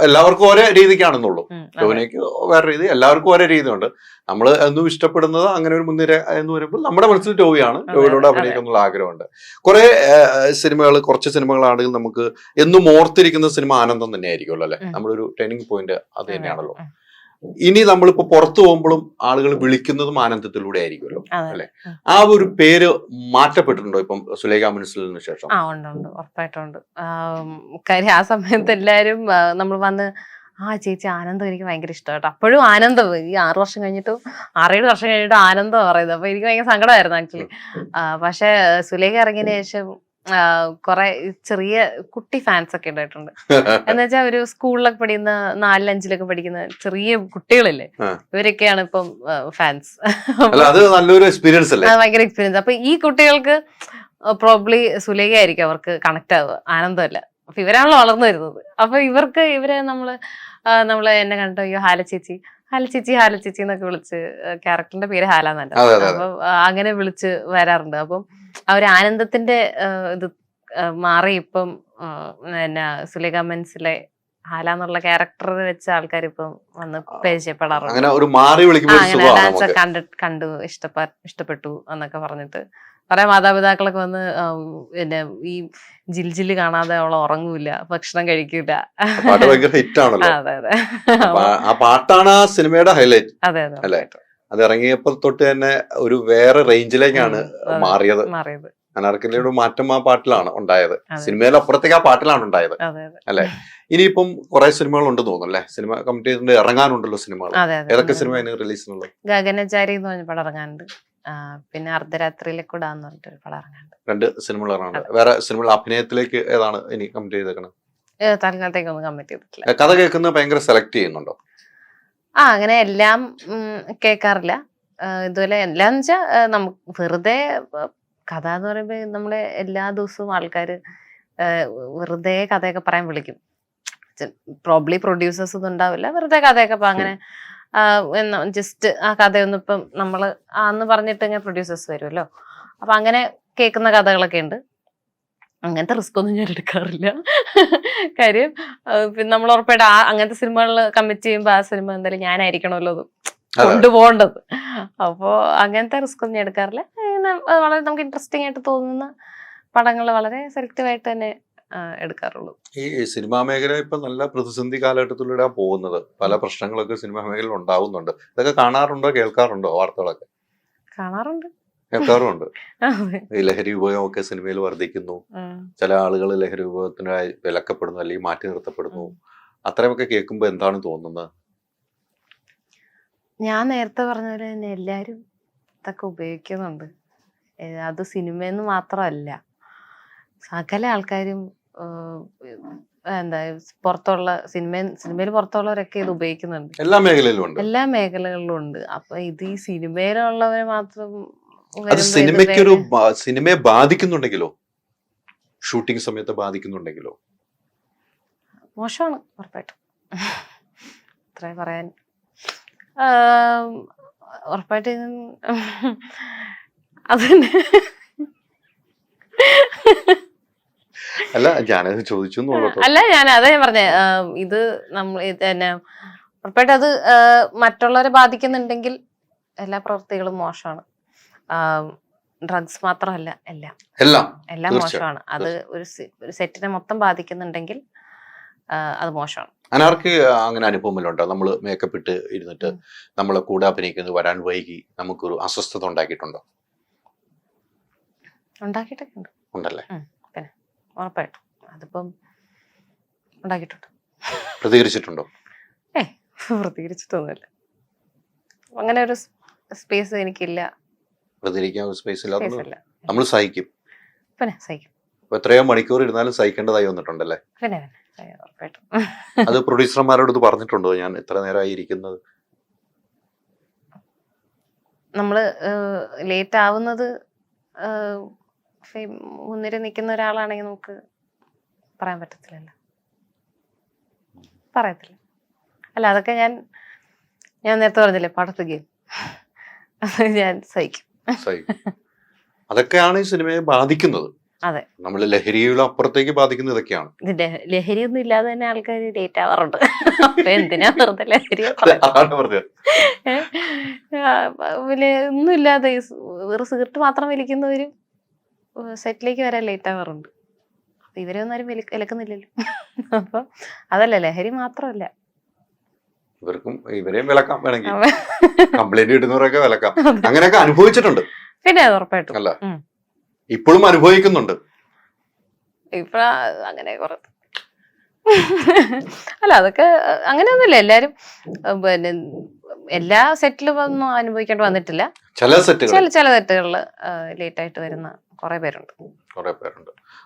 എല്ലാവർക്കും ഓരോ രീതിക്കാണെന്നുള്ളൂ. ടോവിനോയ്ക്ക് വേറെ രീതി, എല്ലാവർക്കും ഓരോ രീതിയുണ്ട്. നമ്മൾ എന്നും ഇഷ്ടപ്പെടുന്നത് അങ്ങനെ ഒരു മുൻനിര എന്ന് വരുമ്പോൾ നമ്മുടെ മനസ്സിൽ ടോവിയാണ്, ടോവിനോട് അഭിനയിക്കുന്നുള്ള ആഗ്രഹമുണ്ട്. കുറെ സിനിമകൾ, കുറച്ച് സിനിമകളാണെങ്കിൽ നമുക്ക് എന്നും ഓർത്തിരിക്കുന്ന സിനിമ ആനന്ദം തന്നെയായിരിക്കുമല്ലോ അല്ലെ, നമ്മളൊരു ടേണിംഗ് പോയിന്റ് അത് തന്നെയാണല്ലോ. ഇനി നമ്മളിപ്പോ പുറത്തു പോകുമ്പോഴും ആളുകൾ വിളിക്കുന്നതും ആനന്ദത്തിലൂടെ ആയിരിക്കുമല്ലോ അല്ലെ. ആ ഒരു പേര് മാറ്റപ്പെട്ടിട്ടുണ്ടോ ഇപ്പം സുലേഖ മനസ്സിലിന് ശേഷം? ഉണ്ട്, ഉറപ്പായിട്ടുണ്ട്. കാര്യം ആ സമയത്ത് എല്ലാരും നമ്മൾ വന്ന് ചേച്ചി ആനന്ദം എനിക്ക് ഭയങ്കര ഇഷ്ടമാട്ടോ. അപ്പോഴും ആനന്ദം, ഈ 6 വർഷം കഴിഞ്ഞിട്ടും 6-7 വർഷം കഴിഞ്ഞിട്ടും ആനന്ദം പറയുന്നത്. അപ്പൊ എനിക്ക് ഭയങ്കര സങ്കടമായിരുന്നു ആക്ച്വലി. പക്ഷെ സുലേഖ ഇറങ്ങിയതിന് ശേഷം കുറെ ചെറിയ കുട്ടി ഫാൻസ് ഒക്കെ ഉണ്ടായിട്ടുണ്ട്. എന്ന് വെച്ചാൽ ഒരു സ്കൂളിലൊക്കെ പഠിക്കുന്ന 4-5 പഠിക്കുന്ന ചെറിയ കുട്ടികളില്ലേ, ഇവരൊക്കെയാണ് ഇപ്പം ഫാൻസ്. നല്ലൊരു എക്സ്പീരിയൻസ് അല്ലേ, ഭയങ്കര എക്സ്പീരിയൻസ്. അപ്പൊ ഈ കുട്ടികൾക്ക് പ്രോബ്ലി സുലേഖ ആയിരിക്കും അവർക്ക് കണക്ട് ആവുക, ആനന്ദമല്ല. അപ്പൊ ഇവരാണല്ലോ വളർന്നു വരുന്നത്. അപ്പൊ ഇവരെ നമ്മള് എന്നെ കണ്ടോ, അയ്യോ ഹാല ചേച്ചി എന്നൊക്കെ വിളിച്ച്, ക്യാരക്ടറിന്റെ പേര് ഹാലാന്നല്ല, അപ്പൊ അങ്ങനെ വിളിച്ച് വരാറുണ്ട്. അപ്പം ആ ഒരു ആനന്ദത്തിന്റെ ഇത് മാറി ഇപ്പം സുലേഖ മെൻസിലെ ഹാല എന്നുള്ള ക്യാരക്ടർ വെച്ച ആൾക്കാർ ഇപ്പം വന്ന് പരിചയപ്പെടാറുണ്ട്. ഡാൻസ് കണ്ടു ഇഷ്ടപ്പെട്ടു എന്നൊക്കെ പറഞ്ഞിട്ട് കുറെ മാതാപിതാക്കളൊക്കെ വന്ന് പിന്നെ ഈ ജിൽജില് കാണാതെ അവൾ ഉറങ്ങൂല, ഭക്ഷണം കഴിക്കൂല. അതെ അതെ, ആ പാട്ടാണ് ആ സിനിമയുടെ ഹൈലൈറ്റ്. അതെ അതെ, അത് ഇറങ്ങിയപ്പോൾ തൊട്ട് തന്നെ ഒരു വേറെ റേഞ്ചിലേക്കാണ് മാറിയത്. അനാർക്കലിയുടെ മാറ്റം ആ പാട്ടിലാണ് ഉണ്ടായത്, സിനിമയിൽ അപ്പുറത്തേക്ക് ആ പാട്ടിലാണ് ഉണ്ടായത് അല്ലെ. ഇനിയിപ്പം കുറെ സിനിമകൾ ഉണ്ട് തോന്നുന്നു അല്ലെ, സിനിമ കമ്മിറ്റ് ചെയ്തിട്ട് ഇറങ്ങാനുണ്ടല്ലോ സിനിമകൾ. ഏതൊക്കെ സിനിമ റിലീസിനുള്ളത്? ഗഗനചാരി എന്ന് പറഞ്ഞ പടം ഇറങ്ങാനുണ്ട്, പിന്നെ അർദ്ധരാത്രിയിലേക്ക് കൂടാന്ന് പറഞ്ഞിട്ട് പടം ഇറങ്ങാനുണ്ട്. 2 സിനിമകൾ ഇറങ്ങാനുണ്ട്. വേറെ സിനിമകൾ അഭിനയത്തിലേക്ക് ഏതാണ് ഇനി കമ്മിറ്റ് ചെയ്തേക്കണം? തൽക്കാലത്തേക്കൊന്നും കമ്മിറ്റ് ചെയ്തിട്ടില്ല. കഥ കേൾക്കുന്നത് ഭയങ്കര സെലക്ട് ചെയ്യുന്നുണ്ടോ? അങ്ങനെ എല്ലാം കേൾക്കാറില്ല. ഇതുപോലെ എല്ലാന്ന് വെച്ചാൽ നമുക്ക് വെറുതെ കഥ എന്ന് പറയുമ്പോ നമ്മളെ എല്ലാ ദിവസവും ആൾക്കാര് വെറുതെ കഥയൊക്കെ പറയാൻ വിളിക്കും. പ്രോബ്ലി പ്രൊഡ്യൂസേഴ്സ് ഒന്നും ഉണ്ടാവില്ല, വെറുതെ കഥയൊക്കെ അങ്ങനെ ജസ്റ്റ് ആ കഥയൊന്നും ഇപ്പം നമ്മള് അന്ന് പറഞ്ഞിട്ട് ഇങ്ങനെ പ്രൊഡ്യൂസേഴ്സ് വരുമല്ലോ, അപ്പൊ അങ്ങനെ കേൾക്കുന്ന കഥകളൊക്കെ ഉണ്ട്. അങ്ങനത്തെ റിസ്ക് ഒന്നും ഞാൻ എടുക്കാറില്ല. കാര്യം പിന്നെ നമ്മൾ ഉറപ്പായിട്ട് അങ്ങനത്തെ സിനിമകളിൽ കമ്മിറ്റ് ചെയ്യുമ്പോൾ ആ സിനിമ എന്തായാലും ഞാനായിരിക്കണമല്ലോ അത് കൊണ്ടുപോകേണ്ടത്. അപ്പോ അങ്ങനത്തെ റിസ്ക് ഒന്നും ഞാൻ എടുക്കാറില്ല. വളരെ നമുക്ക് ഇൻട്രസ്റ്റിംഗ് ആയിട്ട് തോന്നുന്ന പടങ്ങൾ വളരെ സെലക്റ്റീവ് ആയിട്ട് തന്നെ എടുക്കാറുള്ളൂ. ഈ സിനിമാ മേഖല ഇപ്പൊ നല്ല പ്രതിസന്ധി കാലഘട്ടത്തിലൂടെ പോകുന്നത്, പല പ്രശ്നങ്ങളൊക്കെ സിനിമാ മേഖലയിൽ ഉണ്ടാവുന്നുണ്ട്. ഇതൊക്കെ കാണാറുണ്ടോ, കേൾക്കാറുണ്ടോ? വാർത്തകളൊക്കെ കേൾക്കാറുണ്ട്. ഈ ലഹരി ഉപയോഗമൊക്കെ സിനിമയിൽ വർദ്ധിക്കുന്നു, ചില ആളുകൾ ലഹരി ഉപയോഗത്തിനായി വിലക്കപ്പെടുന്നു അല്ലെങ്കിൽ മാറ്റി നിർത്തപ്പെടുന്നു, അത്രയൊക്കെ കേൾക്കുമ്പോ എന്താണ് തോന്നുന്നത്? ഞാൻ നേരത്തെ പറഞ്ഞ പോലെ തന്നെ എല്ലാരും ഇതൊക്കെ ഉപയോഗിക്കുന്നുണ്ട്. അത് സിനിമയെന്ന് മാത്രമല്ല, സകല ആൾക്കാരും എന്താ പുറത്തുള്ള സിനിമയിൽ പുറത്തുള്ളവരൊക്കെ ഇത് ഉപയോഗിക്കുന്നുണ്ട്. എല്ലാ മേഖലകളിലും ഉണ്ട്. അപ്പൊ ഇത് ഈ സിനിമയിലുള്ളവരെ മാത്രം സിനിമയെ ബാധിക്കുന്നുണ്ടെങ്കിലോ, ഷൂട്ടിംഗ് സമയത്ത് ബാധിക്കുന്നുണ്ടെങ്കിലോ മോശമാണ് ഉറപ്പായിട്ടും. അത്രേ പറയാൻ. ഉറപ്പായിട്ട് അതന്നെ. അല്ല ഞാനത് ചോദിച്ചു. അല്ല ഞാൻ അതേ പറഞ്ഞേ, ഇത് നമ്മൾ തന്നെ ഉറപ്പായിട്ട് അത് മറ്റുള്ളവരെ ബാധിക്കുന്നുണ്ടെങ്കിൽ എല്ലാ പ്രവൃത്തികളും മോശമാണ്. ഡ്രഗ്സ് മാത്രമല്ല, എല്ലാം മോശമാണ്. അത് ഒരു സെറ്റിനെ മൊത്തം ബാധിക്കുന്നുണ്ടെങ്കിൽ അത് മോശമാണ്. അനാർക്ക് അങ്ങനെ അനുഭവമില്ലുണ്ടോ? നമ്മൾ മേക്കപ്പ് ഇട്ട് ഇരുന്നിട്ട് നമ്മളെ കൂടെ അഭിനയിക്കുന്നത് വരാൻ വൈകി നമുക്കൊരു അസ്വസ്ഥത ഉണ്ടാക്കിയിട്ടുണ്ടോ? ഉണ്ടാക്കിയിട്ടൊക്കെ ഉണ്ട്. ഉണ്ടല്ലേ? പിന്നെ ഉറപ്പായിട്ടും അതിപ്പം ഉണ്ടാക്കിയിട്ടുണ്ട്. പ്രതികരിച്ചിട്ടുണ്ടോ? പ്രതികരിച്ചിട്ടൊന്നുമില്ല. അങ്ങനെ ഒരു സ്പേസ് എനിക്കില്ല. പ്രതികരിക്കാൻ സ്പേസ് ഇല്ല. നമ്മൾ സഹിക്കും. പിന്നെ സഹിക്കും. എത്രയോ മണിക്കൂർ ഇരുന്നാലും സഹിക്കേണ്ടതായി വന്നിട്ടുണ്ടല്ലേ? പിന്നെ ഉറപ്പായിട്ടും. അത് പ്രൊഡ്യൂസർമാരോട് പറഞ്ഞിട്ടുണ്ടോ, ഞാൻ ഇത്ര നേരമായി ഇരിക്കുന്നത്? നമ്മള് ലേറ്റ് ആവുന്നത് മുൻനിര നിൽക്കുന്ന ഒരാളാണെങ്കിൽ നമുക്ക് പറയാൻ പറ്റത്തില്ലല്ലോ, പറയത്തില്ല. അല്ല അതൊക്കെ ഞാൻ നേരത്തെ പറഞ്ഞില്ലേ, പടത്ത് ഗെയിം, അത് ഞാൻ സഹിക്കും. അതൊക്കെയാണ് ഈ സിനിമയെ ബാധിക്കുന്നത്. അതെ. നമ്മൾ ലഹരിയുടെ അപ്പുറത്തേക്ക് ബാധിക്കുന്ന ഇതൊക്കെയാണ്. ഇതിന്റെ ലഹരിയൊന്നും ഇല്ലാതെ തന്നെ ആൾക്കാർ ഡേറ്റ് ആവാറുണ്ട്. അപ്പൊ എന്തിനാ വെറുതെ ലഹരി അതാണ് പറഞ്ഞത്. ഒന്നും ഇല്ലാതെ വെറും സിഗരറ്റ് മാത്രം വലിക്കുന്നവര് സെറ്റിലേക്ക് വരാൻ ലേറ്റ് ആവാറുണ്ട്. അപ്പൊ ഇവരെയൊന്നും ആരും വിലക്കുന്നില്ലല്ലോ. അപ്പൊ അതല്ല, ലഹരി മാത്രമല്ല, ഇവരെയും വിലക്കാം വേണമെങ്കിൽ, കംപ്ലൈന്റ് കിട്ടുന്നവരൊക്കെ വിലക്കാം. അങ്ങനെയൊക്കെ അനുഭവിച്ചിട്ടുണ്ട്. പിന്നെ അത് ഉറപ്പായിട്ടും അല്ല, ഇപ്പോഴും അനുഭവിക്കുന്നുണ്ട്. ഇപ്പൊ അങ്ങനെ കുറെ അല്ല, അതൊക്കെ അങ്ങനെയൊന്നുമില്ല. എല്ലാരും പിന്നെ എല്ലാ സെറ്റിലും ഒന്നും അനുഭവിക്കേണ്ടി വന്നിട്ടില്ല. ചില സെറ്റുകളില് ലേറ്റ് ആയിട്ട് വരുന്ന കുറെ പേരുണ്ട്.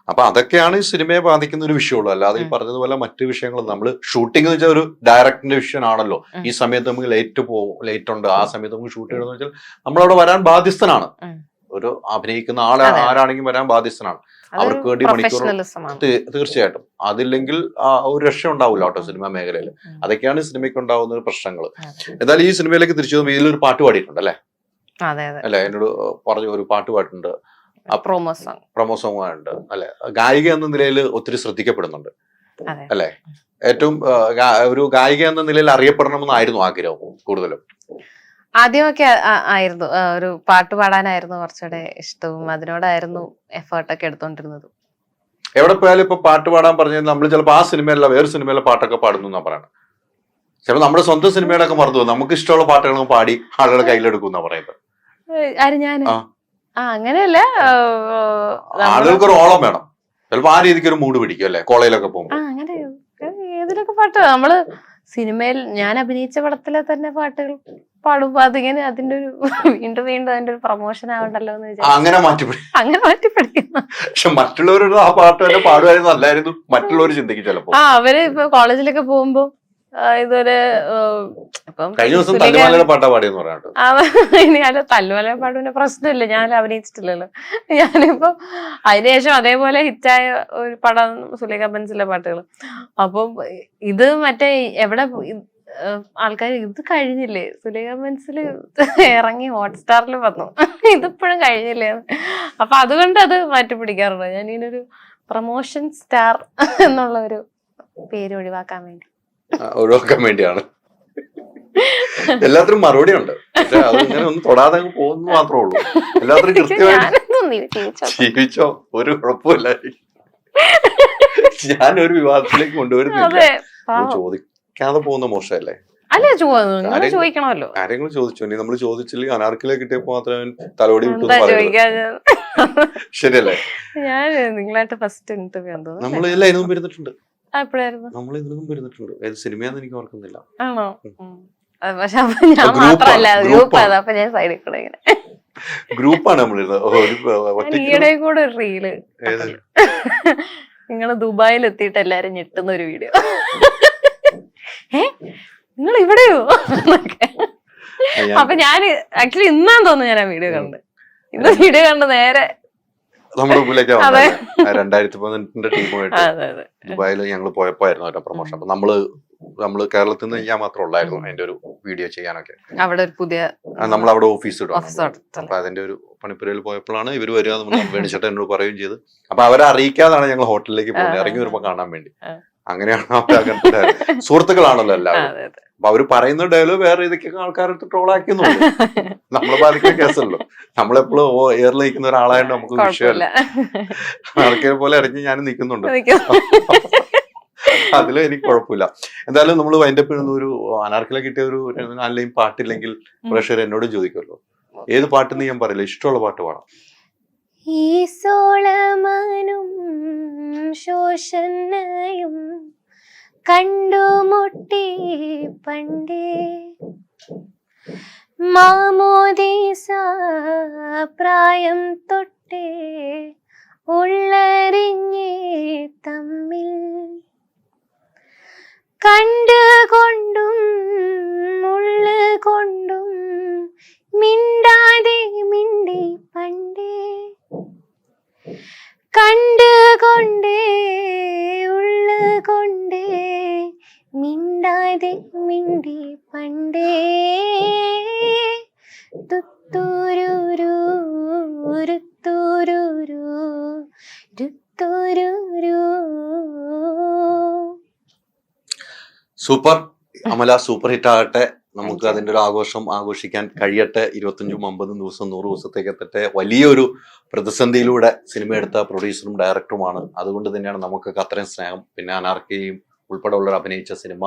അപ്പൊ അതൊക്കെയാണ് ഈ സിനിമയെ ബാധിക്കുന്ന ഒരു വിഷയമുള്ളൂ. അല്ലാതെ ഈ പറഞ്ഞതുപോലെ മറ്റു വിഷയങ്ങളും, നമ്മൾ ഷൂട്ടിംഗ് എന്ന് വെച്ചാൽ ഒരു ഡയറക്ടറിന്റെ വിഷയം ആണല്ലോ. ഈ സമയത്ത് നമുക്ക് ലേറ്റ് ഉണ്ട്, ആ സമയത്ത് നമുക്ക് ഷൂട്ട് ചെയ്യണമെന്ന് വെച്ചാൽ നമ്മളവിടെ വരാൻ ബാധ്യസ്ഥനാണ്. ഒരു അഭിനയിക്കുന്ന ആരാണെങ്കിലും വരാൻ ബാധ്യസ്ഥനാണ്. അവർക്ക് വേണ്ടി മണിക്കൂർ, തീർച്ചയായിട്ടും. അതില്ലെങ്കിൽ ഒരു രക്ഷ ഉണ്ടാവില്ല കേട്ടോ സിനിമാ മേഖലയിൽ. അതൊക്കെയാണ് സിനിമയ്ക്ക് ഉണ്ടാവുന്ന ഒരു പ്രശ്നങ്ങൾ. എന്തായാലും ഈ സിനിമയിലേക്ക് തിരിച്ചു പോകുമ്പോൾ ഇതിലൊരു പാട്ട് പാടിയിട്ടുണ്ട് അല്ലേ? അല്ലെ, എന്നോട് പറഞ്ഞു ഒരു പാട്ട് പാട്ടുണ്ട്, പ്രൊമോ സോങ് ഉണ്ട് അല്ലെ. ഗായിക എന്ന നിലയിൽ ഒത്തിരി ശ്രദ്ധിക്കപ്പെടുന്നുണ്ട് അല്ലെ. ഏറ്റവും ഒരു ഗായിക എന്ന നിലയിൽ അറിയപ്പെടണമെന്നായിരുന്നു ആഗ്രഹം കൂടുതലും? ആദ്യമൊക്കെ ആയിരുന്നു, ഒരു പാട്ട് പാടാനായിരുന്നു കുറച്ചുകൂടെ ഇഷ്ടവും, അതിനോടായിരുന്നു എഫേർട്ടൊക്കെ എടുത്തോണ്ടിരുന്നത്. എവിടെ പോയാലും ഇപ്പൊ പാട്ട് പാടാൻ പറഞ്ഞാൽ നമ്മൾ ചിലപ്പോൾ ആ സിനിമയല്ല വേറെ സിനിമയിലെ പാട്ടൊക്കെ പാടുന്നു എന്നാ പറയണം. ചിലപ്പോൾ നമ്മുടെ സ്വന്തം സിനിമയുടെ ഒക്കെ മറന്നു പോകും. നമുക്ക് ഇഷ്ടമുള്ള പാട്ടുകളും പാടി ആളുകളുടെ കയ്യിലെടുക്കും എന്നാ പറയുന്നത്. അങ്ങനെയല്ല, ആളുകൾക്ക് ഒരു ഓളം വേണം. ചിലപ്പോ ആ രീതിക്ക് ഒരു മൂഡ് പിടിക്കും അല്ലെ, കോളേജിലൊക്കെ പോകുമ്പോൾ. അങ്ങനെ ഏതിലൊക്കെ പാട്ട് നമ്മള് സിനിമയിൽ ഞാൻ അഭിനയിച്ച പടത്തിലെ തന്നെ പാട്ടുകൾ പാടുമ്പോ അതിങ്ങനെ അതിന്റെ ഒരു വീണ്ടും അതിന്റെ ഒരു പ്രൊമോഷൻ ആവണ്ടല്ലോ എന്ന് വിചാരിച്ചു അങ്ങനെ മാറ്റിപ്പിടിക്കുന്നു. പക്ഷെ മറ്റുള്ളവരോട് ആ പാട്ട് തന്നെ പാടുമായിരുന്നു, നല്ലായിരുന്നു മറ്റുള്ളവർ ചിന്തിക്കും ചിലപ്പോ. അവര് ഇപ്പൊ കോളേജിലൊക്കെ പോകുമ്പോ ഇതുവരെ കഴിഞ്ഞ ദിവസം തല്ലുമലയുടെ പാട്ടാ പാടിയെന്ന് പറയാട്ടോ. ഞാൻ തല്ലുമല പാടുന്ന പ്രശ്നമില്ല, ഞാൻ അഭിനയിച്ചിട്ടില്ലല്ലോ. ഞാനിപ്പോ അതിനുശേഷം അതേപോലെ ഹിറ്റായ ഒരു പടം സുലേഖ ബെൻസിലെ പാട്ടുകൾ. അപ്പം ഇത് മറ്റേ എവിടെ ആൾക്കാർ ഇത് കഴിഞ്ഞില്ലേ, സുലേഖ ബെൻസിൽ ഇറങ്ങി ഹോട്ട്സ്റ്റാറിൽ വന്നു, ഇതിപ്പോഴും കഴിഞ്ഞില്ലേ. അപ്പൊ അതുകൊണ്ട് അത് മാറ്റി പിടിക്കാറുണ്ട്. ഞാൻ ഇതിനൊരു പ്രൊമോഷൻ സ്റ്റാർ എന്നുള്ള ഒരു പേര് ഒഴിവാക്കാൻ വേണ്ടിയാണ്. എല്ലാത്തിനും മറുപടി ഉണ്ട്, പക്ഷെ അത് ഇങ്ങനെ ഒന്നും തൊടാതെ പോകുന്നു മാത്രമേ ഉള്ളൂ. എല്ലാത്തിനും കൃത്യമായിട്ട് ജീവിച്ചോ, ഒരു കുഴപ്പമില്ല. ഞാനൊരു വിവാദത്തിലേക്ക് കൊണ്ടുവരുന്നില്ല. ചോദിക്കാതെ പോകുന്ന മോശമല്ലേ? ചോദിക്കണമല്ലോ. കാര്യങ്ങൾ ചോദിച്ചു, ഇനി നമ്മൾ ചോദിച്ചില്ലെങ്കിൽ അനാർക്കിലെ കിട്ടിയപ്പോ മാത്രമേ തലോടി വിട്ടു. ശരിയല്ലേ? ഞാൻ നിങ്ങളായിട്ട് ഫസ്റ്റ് ഇന്റർവ്യൂ നമ്മൾ എല്ലാം ഇതിനും വരുന്നിട്ടുണ്ട്. നമ്മൾ ഇതിനും വരുന്നിട്ടുണ്ട്. ഏത് സിനിമയാന്ന് എനിക്ക് ഓർക്കുന്നില്ല. ആണോ? പക്ഷെ ഞാൻ മാത്രല്ല, ഗ്രൂപ്പാണ് നമ്മളിരുന്നത്. ഈയിടെ കൂടെ ഒരു റീല്, നിങ്ങള് ദുബായിൽ എത്തിയിട്ട് എല്ലാരും ഞെട്ടുന്ന ഒരു വീഡിയോ. നിങ്ങൾ ഇവിടെയോ? അപ്പൊ ഞാൻ ആക്ച്വലി ഇന്നാന്ന് തോന്നുന്നു ഞാൻ ആ വീഡിയോ കണ്ട്. ഇന്ന് വീഡിയോ കണ്ട് നേരെ നമ്മുടെ മുമ്പിലേക്ക് 2018 ടീമുമായിട്ട് ദുബായിൽ ഞങ്ങൾ പോയപ്പോയിരുന്നു അവരുടെ പ്രൊമോഷൻ. അപ്പൊ നമ്മള് കേരളത്തിൽ നിന്ന് ഞാൻ മാത്രം ഉള്ളായിരുന്നു അതിന്റെ ഒരു വീഡിയോ ചെയ്യാനൊക്കെ. അവിടെ ഒരു പുതിയ നമ്മളവിടെ ഓഫീസ് ഇടും. അപ്പൊ അതിന്റെ ഒരു പണിപ്പുരയിൽ പോയപ്പോഴാണ് ഇവര് വരിക, നമ്മൾ വേണിച്ചിട്ട് എന്നോട് പറയുകയും ചെയ്ത്. അപ്പൊ അവരെ അറിയിക്കാതാണ് ഞങ്ങൾ ഹോട്ടലിലേക്ക് പോകുന്നത്, ഇറങ്ങി വരുമ്പോ കാണാൻ വേണ്ടി. അങ്ങനെയാണ് അവരുടെ സുഹൃത്തുക്കളാണല്ലോ എല്ലാവരും. അപ്പൊ അവര് പറയുന്ന ഡയലോഗ് വേറെ ഇതൊക്കെ ആൾക്കാരെടുത്ത് ട്രോളാക്കുന്നുണ്ട്. നമ്മളെ ബാധിക്കുന്ന കേസല്ലോ. നമ്മളെപ്പോഴും എയറിൽ നിൽക്കുന്ന ഒരാളായതുകൊണ്ട് നമുക്ക് വിഷയമല്ല. ആൾക്കാരെ പോലെ ഇറങ്ങി ഞാൻ നിൽക്കുന്നുണ്ട്, അതിലും എനിക്ക് കുഴപ്പമില്ല. എന്തായാലും നമ്മൾ വൈൻഡപ്പ് ചെയ്യുന്ന ഒരു അനാർക്കിലെ കിട്ടിയ ഒരു നല്ല പാട്ടില്ലെങ്കിൽ പ്രേക്ഷകർ എന്നോടും ചോദിക്കുമല്ലോ, ഏത് പാട്ടെന്ന് ഞാൻ പറയില്ല, ഇഷ്ടമുള്ള പാട്ട് പാടാം. ഈ സോളമനും ശോഷണയും കണ്ടുമുട്ടി പണ്ടേ, മാമോദീസ പ്രായം തൊട്ടേ ഉള്ളറിഞ്ഞേ തമ്മിൽ, കണ്ടുകൊണ്ടും ഉള്ളുകൊണ്ടും മിണ്ടാതെ മിണ്ടി പണ്ടേ, കണ്ടുകൊണ്ടേ ഉള്ളുകൊണ്ടേ മിണ്ടാതെ മിണ്ടി പണ്ടേ, തുത്തൂരൂരു സൂപ്പർ അമല, സൂപ്പർ ഹിറ്റ് ആകട്ടെ. നമുക്ക് Thank you. അതിന്റെ ഒരു ആഘോഷം ആഘോഷിക്കാൻ കഴിയട്ടെ. 25, 50 ദിവസം, 100 ദിവസത്തേക്ക് എത്തട്ടെ. വലിയൊരു പ്രതിസന്ധിയിലൂടെ സിനിമ എടുത്ത പ്രൊഡ്യൂസറും ഡയറക്ടറുമാണ്. അതുകൊണ്ട് തന്നെയാണ് നമുക്കൊക്കെ അത്രയും സ്നേഹം. പിന്നെ അനാർക്കയും ഉൾപ്പെടെ ഉള്ളവർ അഭിനയിച്ച സിനിമ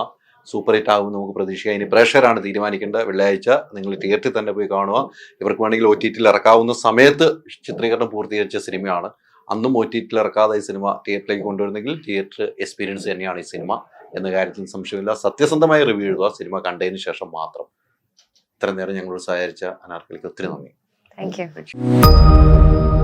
സൂപ്പർ ഹിറ്റ് ആകും നമുക്ക് പ്രതീക്ഷിക്കാം. ഇനി പ്രേക്ഷകരാണ് തീരുമാനിക്കേണ്ടത്. വെള്ളിയാഴ്ച നിങ്ങൾ തിയേറ്ററിൽ തന്നെ പോയി കാണുക. ഇവർക്ക് വേണമെങ്കിൽ OTT-ൽ ഇറക്കാവുന്ന സമയത്ത് ചിത്രീകരണം പൂർത്തീകരിച്ച സിനിമയാണ്. അന്നും OTT-ൽ ഇറക്കാതെ ഈ സിനിമ തിയേറ്ററിലേക്ക് കൊണ്ടുവരുന്നെങ്കിൽ തിയേറ്റർ എക്സ്പീരിയൻസ് തന്നെയാണ് ഈ സിനിമ എന്ന കാര്യത്തിൽ സംശയമില്ല. സത്യസന്ധമായ റിവ്യൂ എഴുതുക സിനിമ കണ്ടതിന് ശേഷം മാത്രം. ഇത്രയും നേരം ഞങ്ങളോട് സഹകരിച്ച അനാർക്കലിക്ക് ഒത്തിരി നന്ദി. Thank you.